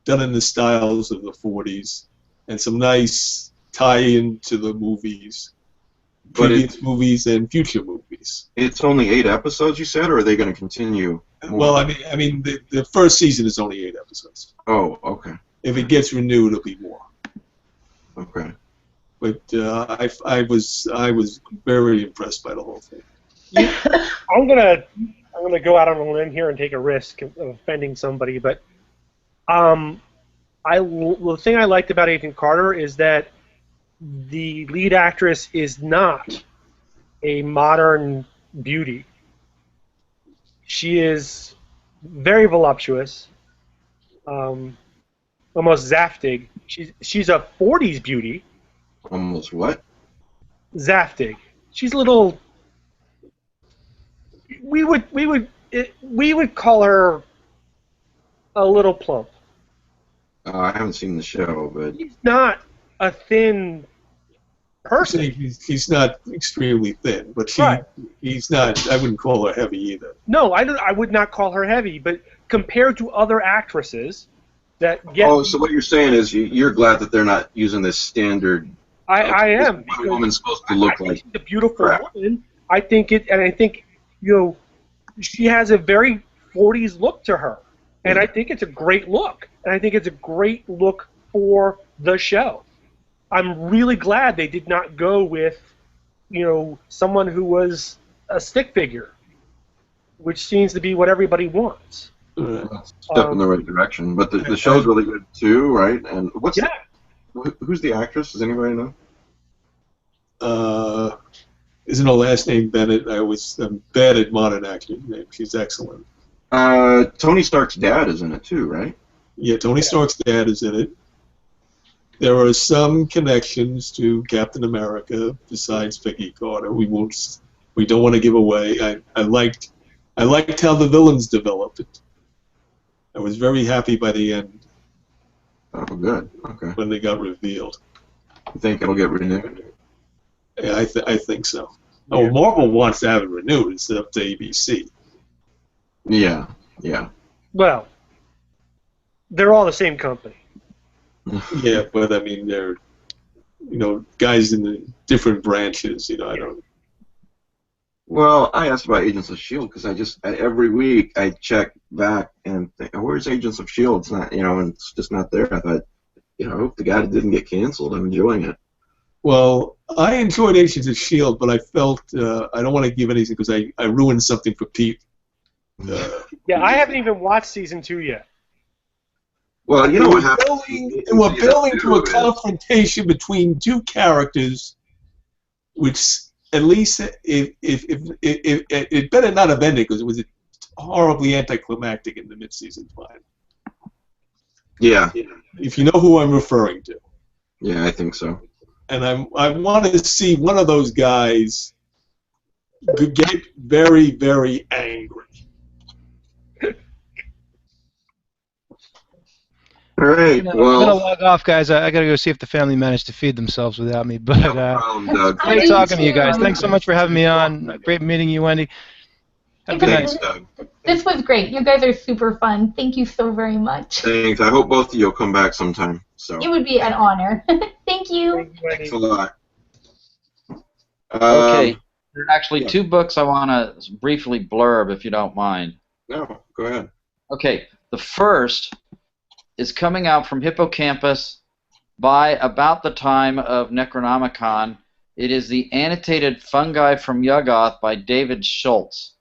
done in the styles of the 40s, and some nice tie-in to the movies, previous movies and future movies. It's only 8 episodes, you said, or are they going to continue? Well, I mean, the first season is only 8 episodes. Oh, okay. If it gets renewed, it'll be more. Okay. But I was very impressed by the whole thing. I'm gonna go out on a limb here and take a risk of offending somebody, but the thing I liked about Agent Carter is that the lead actress is not a modern beauty. She is very voluptuous, almost Zaftig. She's a 40s beauty. Almost what? Zaftig. She's a little. We would call her a little plump. I haven't seen the show, but He's not a thin person. He's not extremely thin, but he's not. I wouldn't call her heavy either. No, I would not call her heavy, but compared to other actresses that get. Oh, so what you're saying is you're glad that they're not using this standard. I am. What a woman's supposed to look like. She's a beautiful woman. I think she has a very 40s look to her, and I think it's a great look, and I think it's a great look for the show. I'm really glad they did not go with, someone who was a stick figure, which seems to be what everybody wants. Step in the right direction, but the show's really good too, right? And who's the actress? Does anybody know? Isn't her last name Bennett? I'm bad at modern actors' names. She's excellent. Tony Stark's dad is in it too, right? Yeah, Tony Stark's dad is in it. There are some connections to Captain America besides Peggy Carter. We don't want to give away. I liked how the villains developed it. I was very happy by the end. Oh, good. Okay. When they got revealed. You think it'll get renewed? Yeah, I think so. Oh, Marvel wants to have it renewed. It's up to ABC. Yeah. Well, they're all the same company. Yeah, but I mean, they're, guys in the different branches. I don't. Well, I asked about Agents of S.H.I.E.L.D. because every week I check back and think, where's Agents of S.H.I.E.L.D.? It's not, and it's just not there. I thought, I hope the guy didn't get canceled. I'm enjoying it. Well, I enjoyed Agents of S.H.I.E.L.D., but I felt I don't want to give anything because I ruined something for Pete. Yeah, I haven't even watched season 2 yet. Well, what happened? We're building to a confrontation between two characters, which at least if it better not have ended because it was horribly anticlimactic in the mid-season final. Yeah. If you know who I'm referring to. Yeah, I think so. And I wanted to see one of those guys get very, very angry. All right. I'm gonna Well, log off, guys. I gotta go see if the family managed to feed themselves without me. But no problem, Doug. great Thank talking to you you. guys. Thanks so much for having me on. Great meeting you, Wendy. Have a good Thanks, night. Doug. This was great. You guys are super fun. Thank you so very much. Thanks. I hope both of you will come back sometime. So, It would be an honor. Thank you. Thank you, thanks Wendy. a lot. Okay. There are actually yeah. 2 books I want to briefly blurb, if you don't mind. No, go ahead. Okay. The first is coming out from Hippocampus by about the time of Necronomicon. It is the Annotated Fungi from Yuggoth by David Schultz.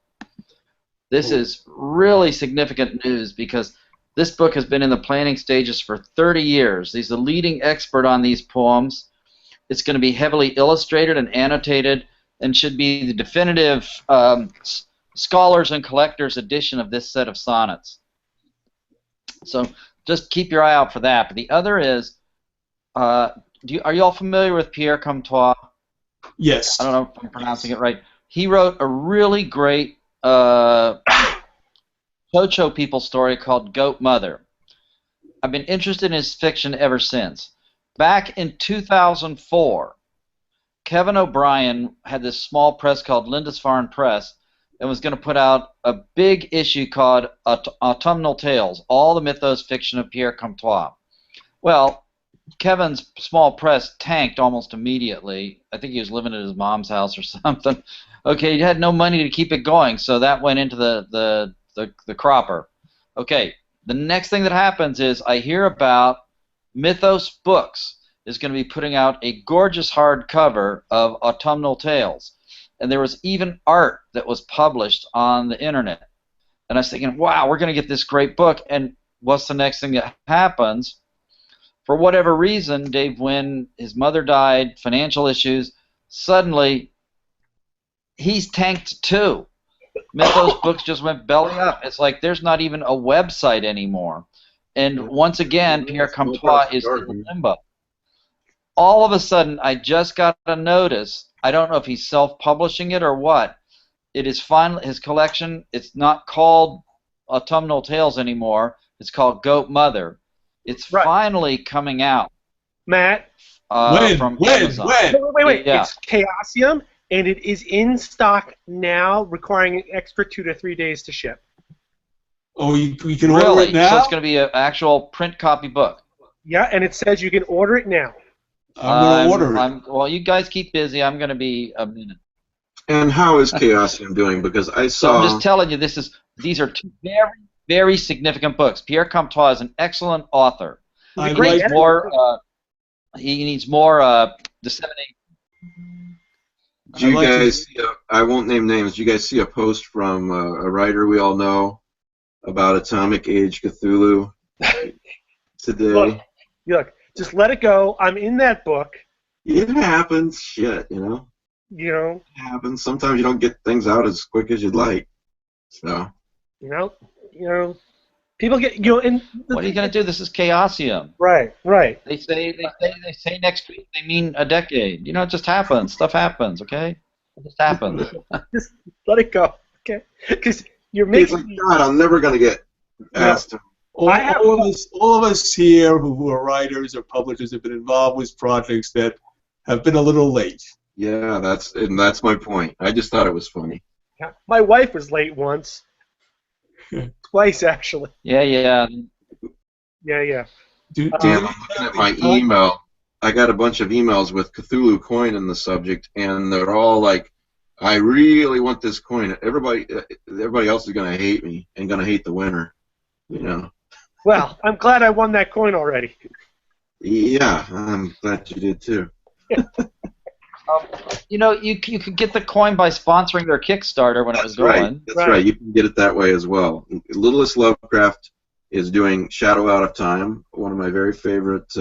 This is really significant news because this book has been in the planning stages for 30 years. He's the leading expert on these poems. It's going to be heavily illustrated and annotated and should be the definitive scholars and collectors edition of this set of sonnets. So just keep your eye out for that. But the other is, are you all familiar with Pierre Comtois? Yes. I don't know if I'm pronouncing it right. He wrote a really great Chocho people story called Goat Mother. I've been interested in his fiction ever since. Back in 2004, Kevin O'Brien had this small press called Lindisfarne Press and was going to put out a big issue called Autumnal Tales, all the mythos fiction of Pierre Comtois. Well, Kevin's small press tanked almost immediately. I think he was living at his mom's house or something. Okay, he had no money to keep it going, so that went into the cropper. Okay, the next thing that happens is I hear about Mythos Books is going to be putting out a gorgeous hardcover of Autumnal Tales. And there was even art that was published on the internet. And I was thinking, wow, we're going to get this great book. And what's the next thing that happens? For whatever reason, Dave Wynn, his mother died, financial issues, suddenly he's tanked too. Mythos Books just went belly up. It's like there's not even a website anymore. And once again, Pierre Comtois is in limbo. All of a sudden, I just got a notice. I don't know if he's self-publishing it or what. It is finally his collection. It's not called Autumnal Tales anymore. It's called Goat Mother. It's finally coming out. Matt. From Amazon. Wait. Yeah. It's Chaosium, and it is in stock now, requiring an extra 2 to 3 days to ship. Oh, you can order it now? So it's going to be an actual print copy book. Yeah, and it says you can order it now. I'm going to order it. Well, you guys keep busy. I'm going to be a minute. And how is Chaosium doing? Because I saw... So I'm just telling you, these are 2 very, very significant books. Pierre Comtois is an excellent author. He needs more dissemination. Do you guys see I won't name names. Do you guys see a post from a writer we all know about Atomic Age Cthulhu today? Look, just let it go. I'm in that book. It happens. Shit, you know? You know? It happens. Sometimes you don't get things out as quick as you'd like. So. You know, people get, and what are you going to do? This is Chaosium. Right. They say next week. They mean a decade. You know, it just happens. Stuff happens. Okay, it just happens. Just let it go. Okay, because you're making. It's like, God, I'm never going to get asked to. All of us here who are writers or publishers have been involved with projects that have been a little late. Yeah, that's my point. I just thought it was funny. Yeah, my wife was late once. Twice, actually. Yeah. Yeah. Damn, I'm looking at my email. I got a bunch of emails with Cthulhu coin in the subject, and they're all like, I really want this coin. Everybody else is going to hate me and going to hate the winner. You know. Well, I'm glad I won that coin already. Yeah, I'm glad you did too. You know, you could get the coin by sponsoring their Kickstarter when it was going. That's right. You can get it that way as well. Littlest Lovecraft is doing Shadow Out of Time, one of my very favorite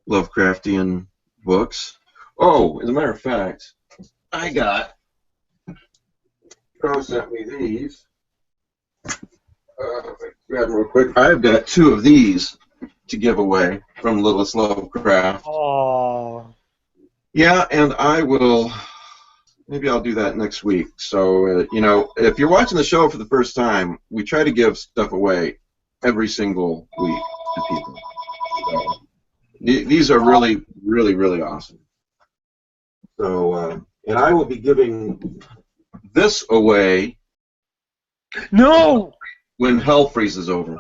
Lovecraftian books. Oh, as a matter of fact, I got... Crow sent me these. Grab them real quick. I've got 2 of these to give away from Littlest Lovecraft. Oh. Yeah, and I will. Maybe I'll do that next week. So, you know, if you're watching the show for the first time, we try to give stuff away every single week to people. These are really, really, really awesome. So, and I will be giving this away. No. When hell freezes over.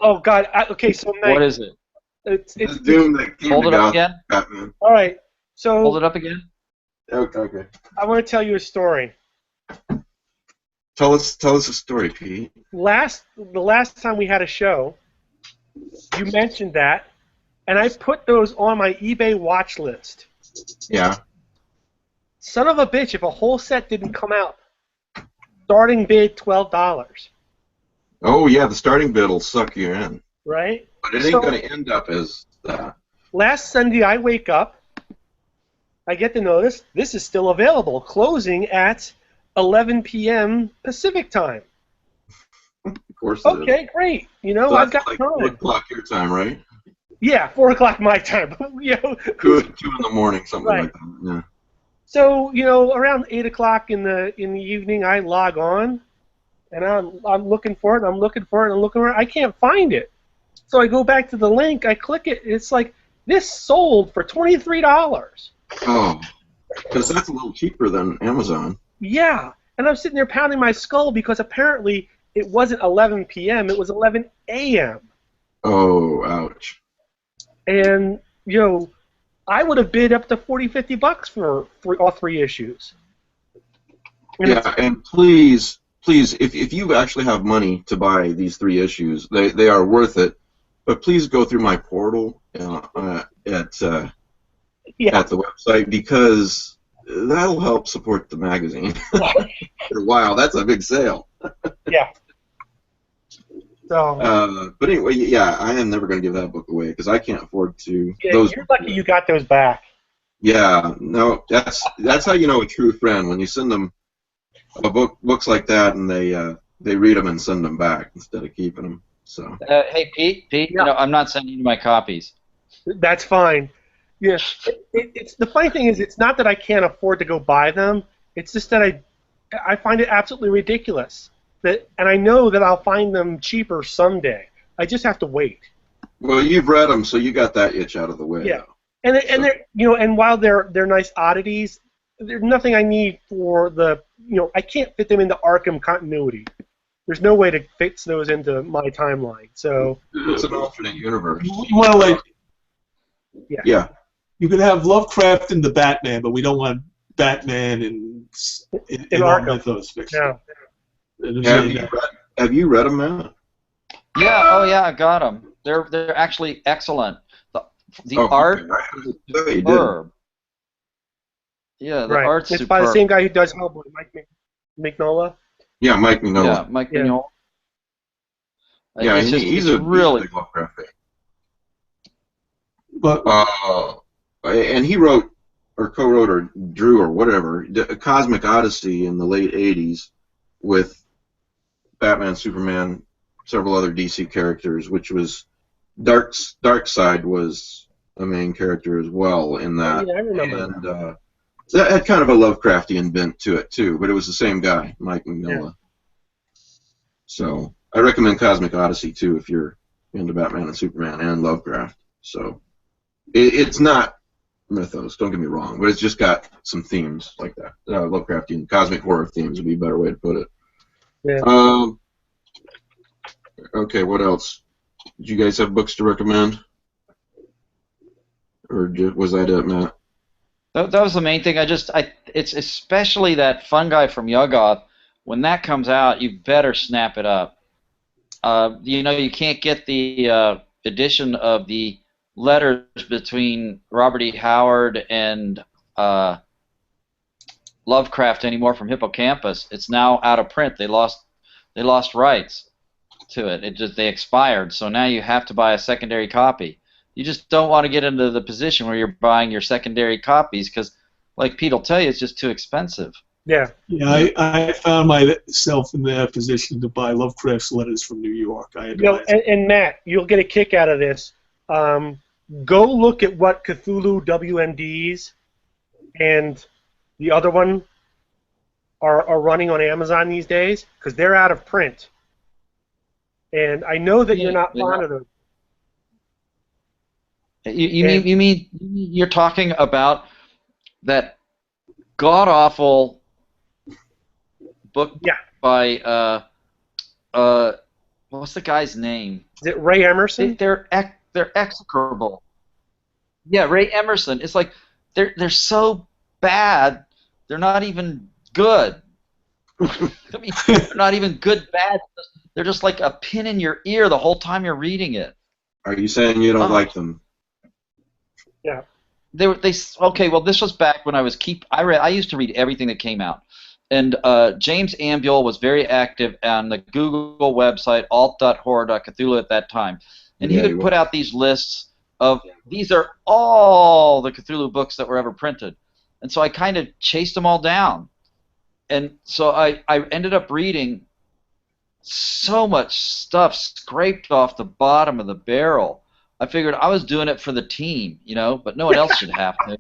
Oh God. Okay, so Mike, What is it? it's Doom that came Hold to it up Gotham, again. Batman. all right. So Hold it up again. Okay. I want to tell you a story. Tell us a story, Pete. The last time we had a show, you mentioned that, and I put those on my eBay watch list. Yeah. Son of a bitch! If a whole set didn't come out, starting bid $12. Oh yeah, the starting bid will suck you in. Right. But it ain't going to end up as that. Last Sunday, I wake up. I get the notice. This is still available. Closing at 11 p.m. Pacific time. Of course. Okay, great. You know, So I've that's got like time. 4 o'clock your time, right? Yeah, 4 o'clock my time. You know, 2 in the morning, something Right. like that. Yeah. So, you know, around 8 o'clock in the evening, I log on, and I'm looking for it. I'm looking for it. I'm looking for it. I can't find it. So I go back to the link. I click it. It's like this sold for $23. Oh, because that's a little cheaper than Amazon. Yeah, and I'm sitting there pounding my skull because apparently it wasn't 11 p.m. It was 11 a.m. Oh, ouch. And you know, I would have bid up to $40-50 for all 3 issues. And Yeah, and please, if you actually have money to buy these 3 issues, they are worth it. But please go through my portal at the website, because that'll help support the magazine. Wow, that's a big sale. Yeah. So. But anyway, yeah, I am never going to give that book away because I can't afford to. Yeah, you're lucky you got those back. Yeah, no, that's how you know a true friend, when you send them books like that and they read them and send them back instead of keeping them. So. Hey, Pete, Yeah. you know, I'm not sending you my copies. That's fine. Yeah, it's the funny thing is, it's not that I can't afford to go buy them. It's just that I find it absolutely ridiculous and I know that I'll find them cheaper someday. I just have to wait. Well, you've read them, so you got that itch out of the way. Yeah, and they're, you know, and while they're nice oddities, there's nothing I need for the, you know, I can't fit them into Arkham continuity. There's no way to fix those into my timeline. So it's an alternate universe. You want to like, Yeah. you could have Lovecraft in the Batman, but we don't want Batman in our Arkham. mythos fiction. No. Have you read them, Matt? Yeah, oh yeah, I got them. They're actually excellent. The art is superb. Yeah, the art's It's superb. by the same guy who does Hellboy, Mike Mignola. Yeah, Mike Mignola. Yeah, Mike Mignola. Yeah, it's he's a really big Lovecraft fan. But and he wrote or co-wrote or drew or whatever a Cosmic Odyssey in the late '80s with Batman, Superman, several other DC characters, which was Darkseid was a main character as well in that. Yeah, I remember. And that had kind of a Lovecraftian bent to it too, but it was the same guy, Mike Mignola. Yeah. So I recommend Cosmic Odyssey too if you're into Batman and Superman and Lovecraft. So it's not mythos, don't get me wrong, but it's just got some themes like that. Lovecraftian, cosmic horror themes would be a better way to put it. Yeah. Okay, what else? Did you guys have books to recommend? Or was that it, Matt? That was the main thing. It's especially that Fungi from Yuggoth. When that comes out, you better snap it up. You know, you can't get the edition of the letters between Robert E. Howard and Lovecraft anymore from Hippocampus. It's now out of print. They lost rights to it. They expired. So now you have to buy a secondary copy. You just don't want to get into the position where you're buying your secondary copies because, like Pete will tell you, it's just too expensive. Yeah. Yeah, I found myself in that position to buy Lovecraft's letters from New York. I had to buy it. And Matt, you'll get a kick out of this. Go look at what Cthulhu WMDs and the other one are running on Amazon these days, because they're out of print. And I know that you're not fond of them. You mean you're talking about that god awful book Yeah. by what's the guy's name? Is it Ray Emerson? They're execrable. Yeah, Ray Emerson. It's like they're so bad, they're not even good. I mean, they're not even good bad. They're just like a pin in your ear the whole time you're reading it. Are you saying you don't like them? Yeah. They okay. Well, this was back when I used to read everything that came out, and James Ambuel was very active on the Google website alt.horror.cthulhu at that time, and he would put out these lists of these are all the Cthulhu books that were ever printed, and so I kind of chased them all down, and so I ended up reading so much stuff scraped off the bottom of the barrel. I figured I was doing it for the team, but no one else should have to.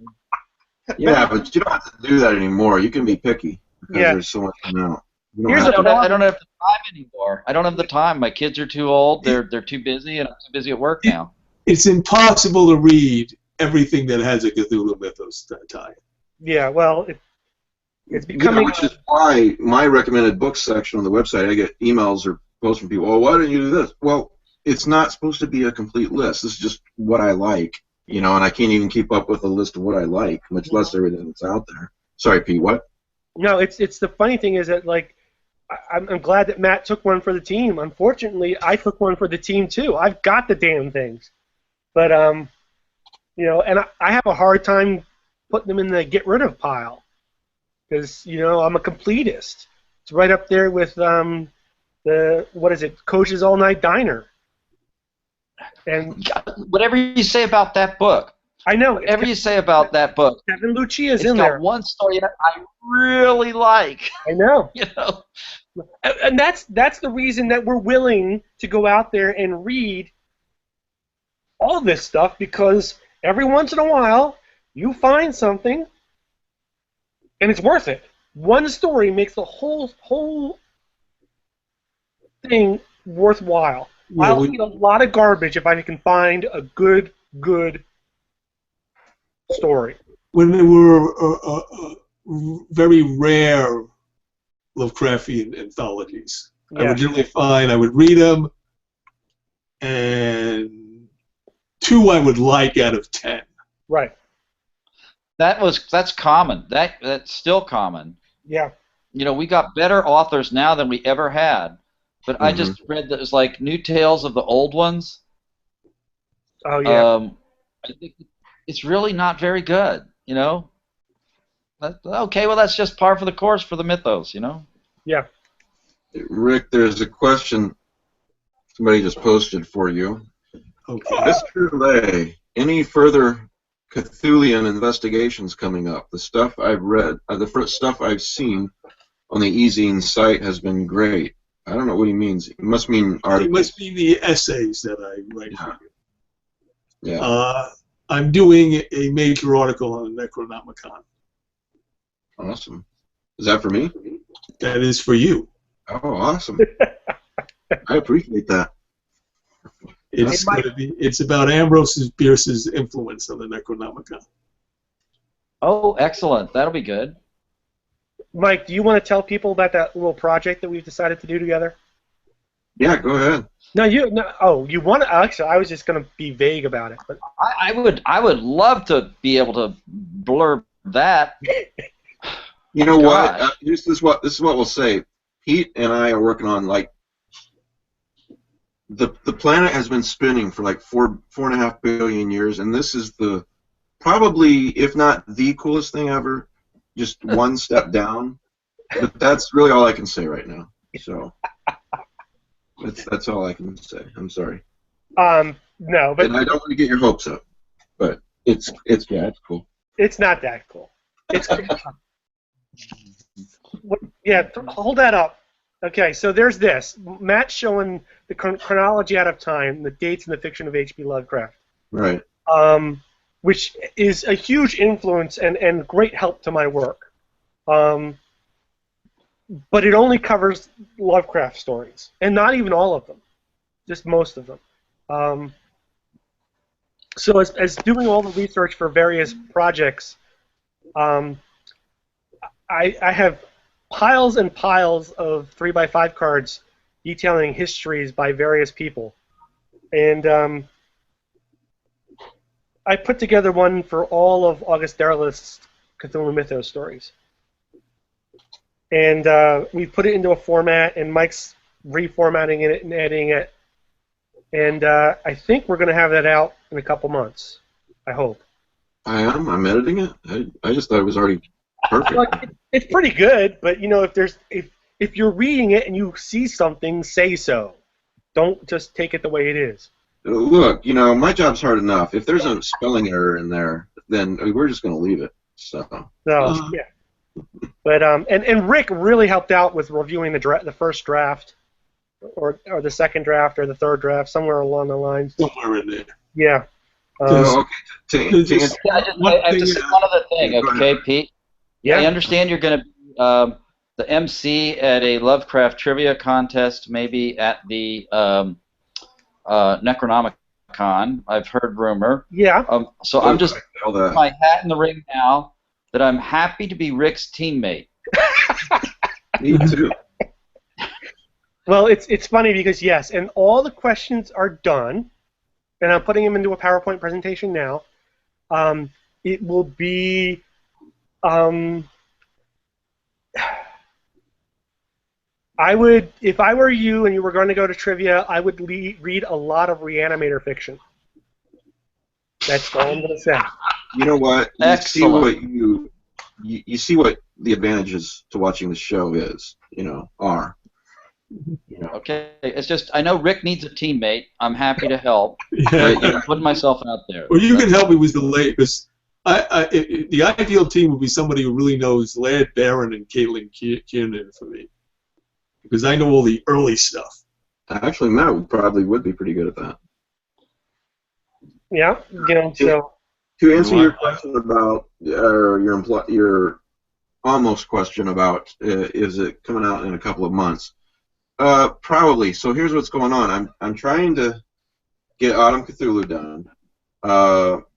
Yeah, but you don't have to do that anymore. You can be picky because there's so much now. I don't have the time anymore. I don't have the time. My kids are too old. They're too busy, and I'm too busy at work now. It's impossible to read everything that has a Cthulhu mythos tie. Yeah, well, it's becoming. Which is why my recommended books section on the website, I get emails or posts from people. Oh, why didn't you do this? Well, it's not supposed to be a complete list. This is just what I like, and I can't even keep up with a list of what I like, much less everything that's out there. Sorry, Pete. What? No, it's the funny thing is that I'm glad that Matt took one for the team. Unfortunately, I took one for the team too. I've got the damn things, but and I have a hard time putting them in the get rid of pile because I'm a completist. It's right up there with Coach's All Night Diner. And whatever you say about that book, I know. Whatever you say about that book, Kevin Lucia's in there. It's got one story that I really like. I know. And that's the reason that we're willing to go out there and read all this stuff, because every once in a while you find something and it's worth it. One story makes the whole thing worthwhile. Yeah, I'll eat a lot of garbage if I can find a good story. When there were very rare Lovecraftian anthologies, I would generally find, I would read them, and 2 I would like out of 10. Right. That's common. That's still common. Yeah. We got better authors now than we ever had. But I just read that it was like New Tales of the Old Ones. Oh yeah. I think it's really not very good. Okay, well that's just par for the course for the mythos. Yeah. Rick, there's a question somebody just posted for you. Okay. Mr. Lay, any further Cthulhian investigations coming up? The stuff I've read, the first stuff I've seen on the eZine site has been great. I don't know what he means. It must mean articles. It must be the essays that I write for you. Yeah. I'm doing a major article on the Necronomicon. Awesome. Is that for me? That is for you. Oh, awesome. I appreciate that. It's about Ambrose Bierce's influence on the Necronomicon. Oh, excellent. That'll be good. Mike, do you want to tell people about that little project that we've decided to do together? Yeah, go ahead. No. Oh, you want to? Actually, I was just going to be vague about it. But I would love to be able to blurb that. You know what? This is what we'll say. Pete and I are working on the planet has been spinning for like 4.5 billion years, and this is probably, if not the coolest thing ever, just one step down. But that's really all I can say right now. So that's all I can say. I'm sorry. No, but and I don't want to get your hopes up, but it's cool. It's not that cool. It's hold that up. Okay, so there's this. Matt's showing the chronology out of time, the dates in the fiction of H.P. Lovecraft. Right. Which is a huge influence and great help to my work. But it only covers Lovecraft stories, and not even all of them, just most of them. So as doing all the research for various projects, I have piles and piles of 3x5 cards detailing histories by various people. And I put together one for all of August Derlith's Cthulhu Mythos stories. And we put it into a format, and Mike's reformatting it and editing it. And I think we're going to have that out in a couple months. I hope. I am. I'm editing it. I just thought it was already perfect. Well, it's pretty good, but if you're reading it and you see something, say so. Don't just take it the way it is. Look, my job's hard enough. If there's a spelling error in there, then we're just going to leave it. So. Yeah. But and Rick really helped out with reviewing the first draft, or the second draft, or the third draft, somewhere along the lines. Somewhere in there. Yeah. Okay. I have to say one other thing, okay, Pete? Yeah. I understand you're going to be the MC at a Lovecraft trivia contest, maybe at the Necronomicon. I've heard rumor. Yeah. So I'm just putting my hat in the ring now that I'm happy to be Rick's teammate. Me too. Well, it's funny because, yes, and all the questions are done, and I'm putting them into a PowerPoint presentation now. It will be... I would, if I were you and you were going to go to trivia, I would read a lot of Reanimator fiction. That's all I'm going to say. You know what? Excellent. You see what the advantages to watching the show are. Okay, it's just I know Rick needs a teammate. I'm happy to help. Yeah. I'm putting myself out there. Well, you can help me with the late, because the ideal team would be somebody who really knows Laird Barron and Caitlin Kiernan for me, because I know all the early stuff. Actually, Matt probably would be pretty good at that. Yeah, so... To answer your question about, or your almost question about, is it coming out in a couple of months? Probably. So here's what's going on. I'm trying to get Autumn Cthulhu done,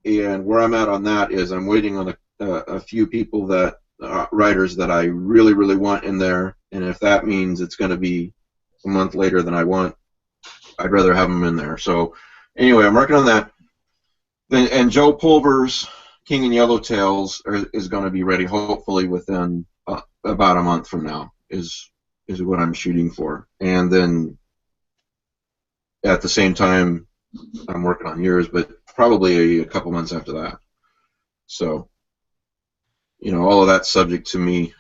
and where I'm at on that is I'm waiting on a few people writers that I really, really want in there, and if that means it's going to be a month later than I want, I'd rather have them in there. So anyway, I'm working on that. And Joe Pulver's King and Yellowtails is going to be ready, hopefully within about a month from now, is what I'm shooting for. And then at the same time, I'm working on yours, but probably a couple months after that. So, all of that's subject to me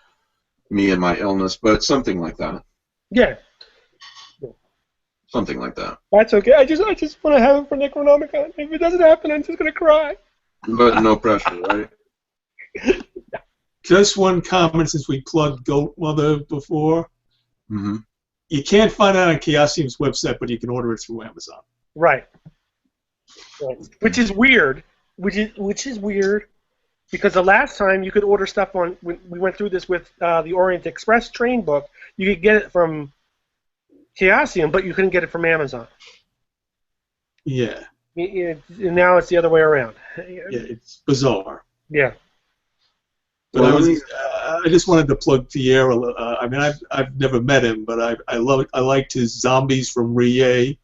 and my illness, but something like that. Yeah. Something like that. That's okay. I just want to have it for Necronomicon. If it doesn't happen, I'm just going to cry. But no pressure, right? Just one comment since we plugged Goat Mother before. Mm-hmm. You can't find it on Chaosium's website, but you can order it through Amazon. Right. Which is weird. Which is weird, because the last time you could order stuff when we went through this with the Orient Express train book, you could get it from Chaosium, but you couldn't get it from Amazon. Yeah. And now it's the other way around. Yeah, it's bizarre. Yeah. But I just wanted to plug Pierre. I mean, I've never met him, but I liked his Zombies from Rie.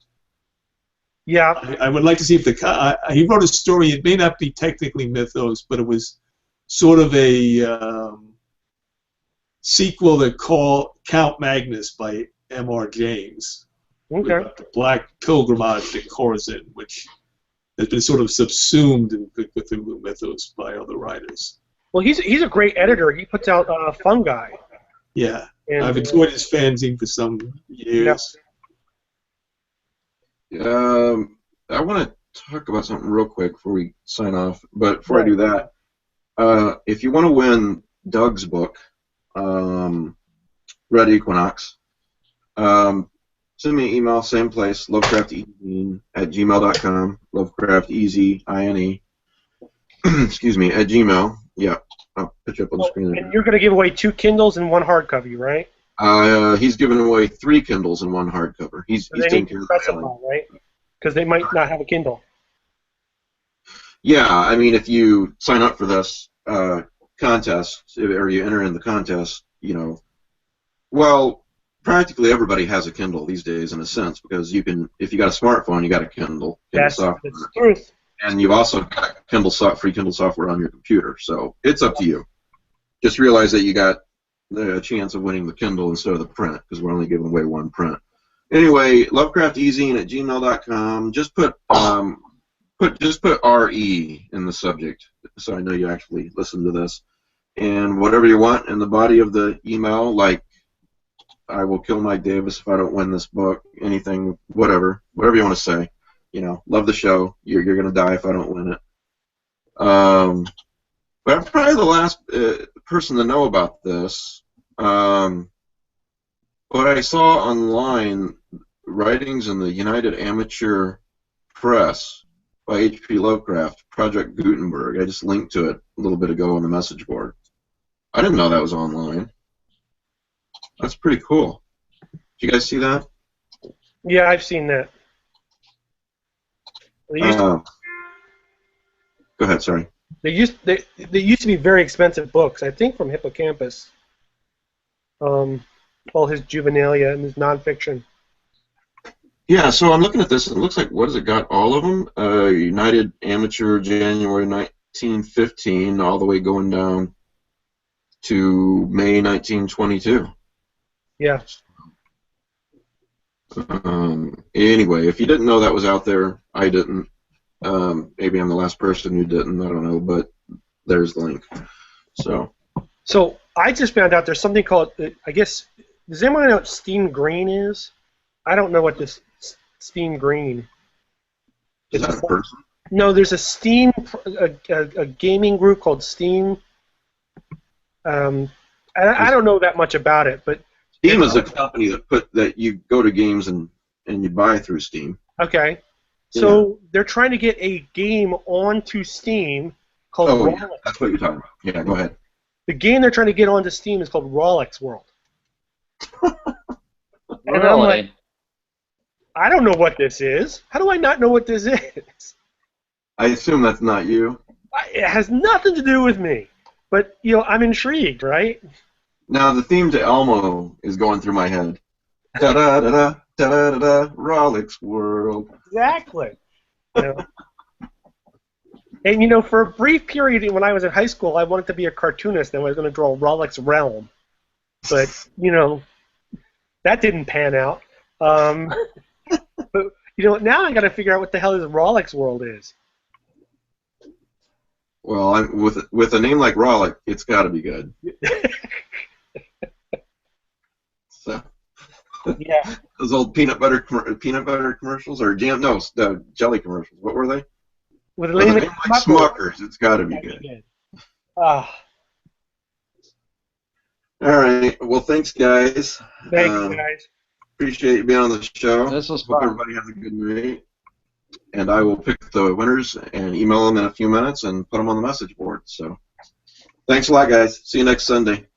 Yeah. I would like to see if he wrote a story. It may not be technically mythos, but it was sort of a sequel to Count Magnus by M.R. James. Okay. About the Black Pilgrimage to Khorasan, which has been sort of subsumed in Cthulhu mythos by other writers. Well, he's a great editor. He puts out Fungi. Yeah, and, I've enjoyed his fanzine for some years. Yeah. I want to talk about something real quick before we sign off. But before I do that, if you want to win Doug's book, Red Equinox, send me an email, same place, lovecraftezine@gmail.com, Lovecraft eZine, excuse me, at Gmail. Yeah, I'll put you up on the screen there. And you're going to give away 2 Kindles and 1 hardcover, right? He's giving away 3 Kindles and 1 hardcover. He's taking care of that. Right? Because they might not have a Kindle. Yeah, I mean, if you sign up for this contest, or you enter in the contest, well, practically everybody has a Kindle these days in a sense, because you can, if you got a smartphone, you got a Kindle That's software, the truth. and you've also got free Kindle software on your computer. So it's up to you. Just realize that you got the chance of winning the Kindle instead of the print, because we're only giving away one print. Anyway, Lovecraft eZine at gmail.com. Just put RE in the subject, so I know you actually listen to this. And whatever you want in the body of the email, like I will kill Mike Davis if I don't win this book, anything, whatever you want to say. Love the show. You're going to die if I don't win it. But I'm probably the last person to know about this. But I saw online writings in the United Amateur Press by H.P. Lovecraft, Project Gutenberg. I just linked to it a little bit ago on the message board. I didn't know that was online. That's pretty cool. Did you guys see that? Yeah, I've seen that. Go ahead, sorry. They used to be very expensive books, I think, from Hippocampus. All his juvenilia and his nonfiction. Yeah, so I'm looking at this, and it looks like, what has it got? All of them? United Amateur, January 1915, all the way going down to May 1922. Yeah. Anyway, if you didn't know that was out there, I didn't. Maybe I'm the last person who didn't, I don't know, but there's the link. So I just found out there's something called, I guess, does anyone know what Steam Green is? I don't know what this Steam Green is. Is that a person? No, there's a Steam, a gaming group called Steam. I don't know that much about it, but Steam is a company that you go to games and you buy through Steam. Okay. So they're trying to get a game onto Steam called Rolix. Yeah, that's what you're talking about. Yeah, go ahead. The game they're trying to get onto Steam is called Rolix World. And I'm like, I don't know what this is. How do I not know what this is? I assume that's not you. It has nothing to do with me. But, I'm intrigued, right? Now, the theme to Elmo is going through my head. Da-da-da-da, da-da-da-da, Rolix World. Exactly. And, for a brief period when I was in high school, I wanted to be a cartoonist and I was going to draw Rolix Realm. But, that didn't pan out. But, now I got to figure out what the hell this Rolix World is. Well, with a name like Rollick, it's got to be good. So, yeah. Those old peanut butter commercials or jelly commercials. What were they? With a name like Smuckers, it's got to be good. Ah. All right. Well, thanks, guys. Thank you, guys. Appreciate you being on the show. This was Hope fun. everybody has a good night. And I will pick the winners and email them in a few minutes and put them on the message board. So, thanks a lot, guys. See you next Sunday.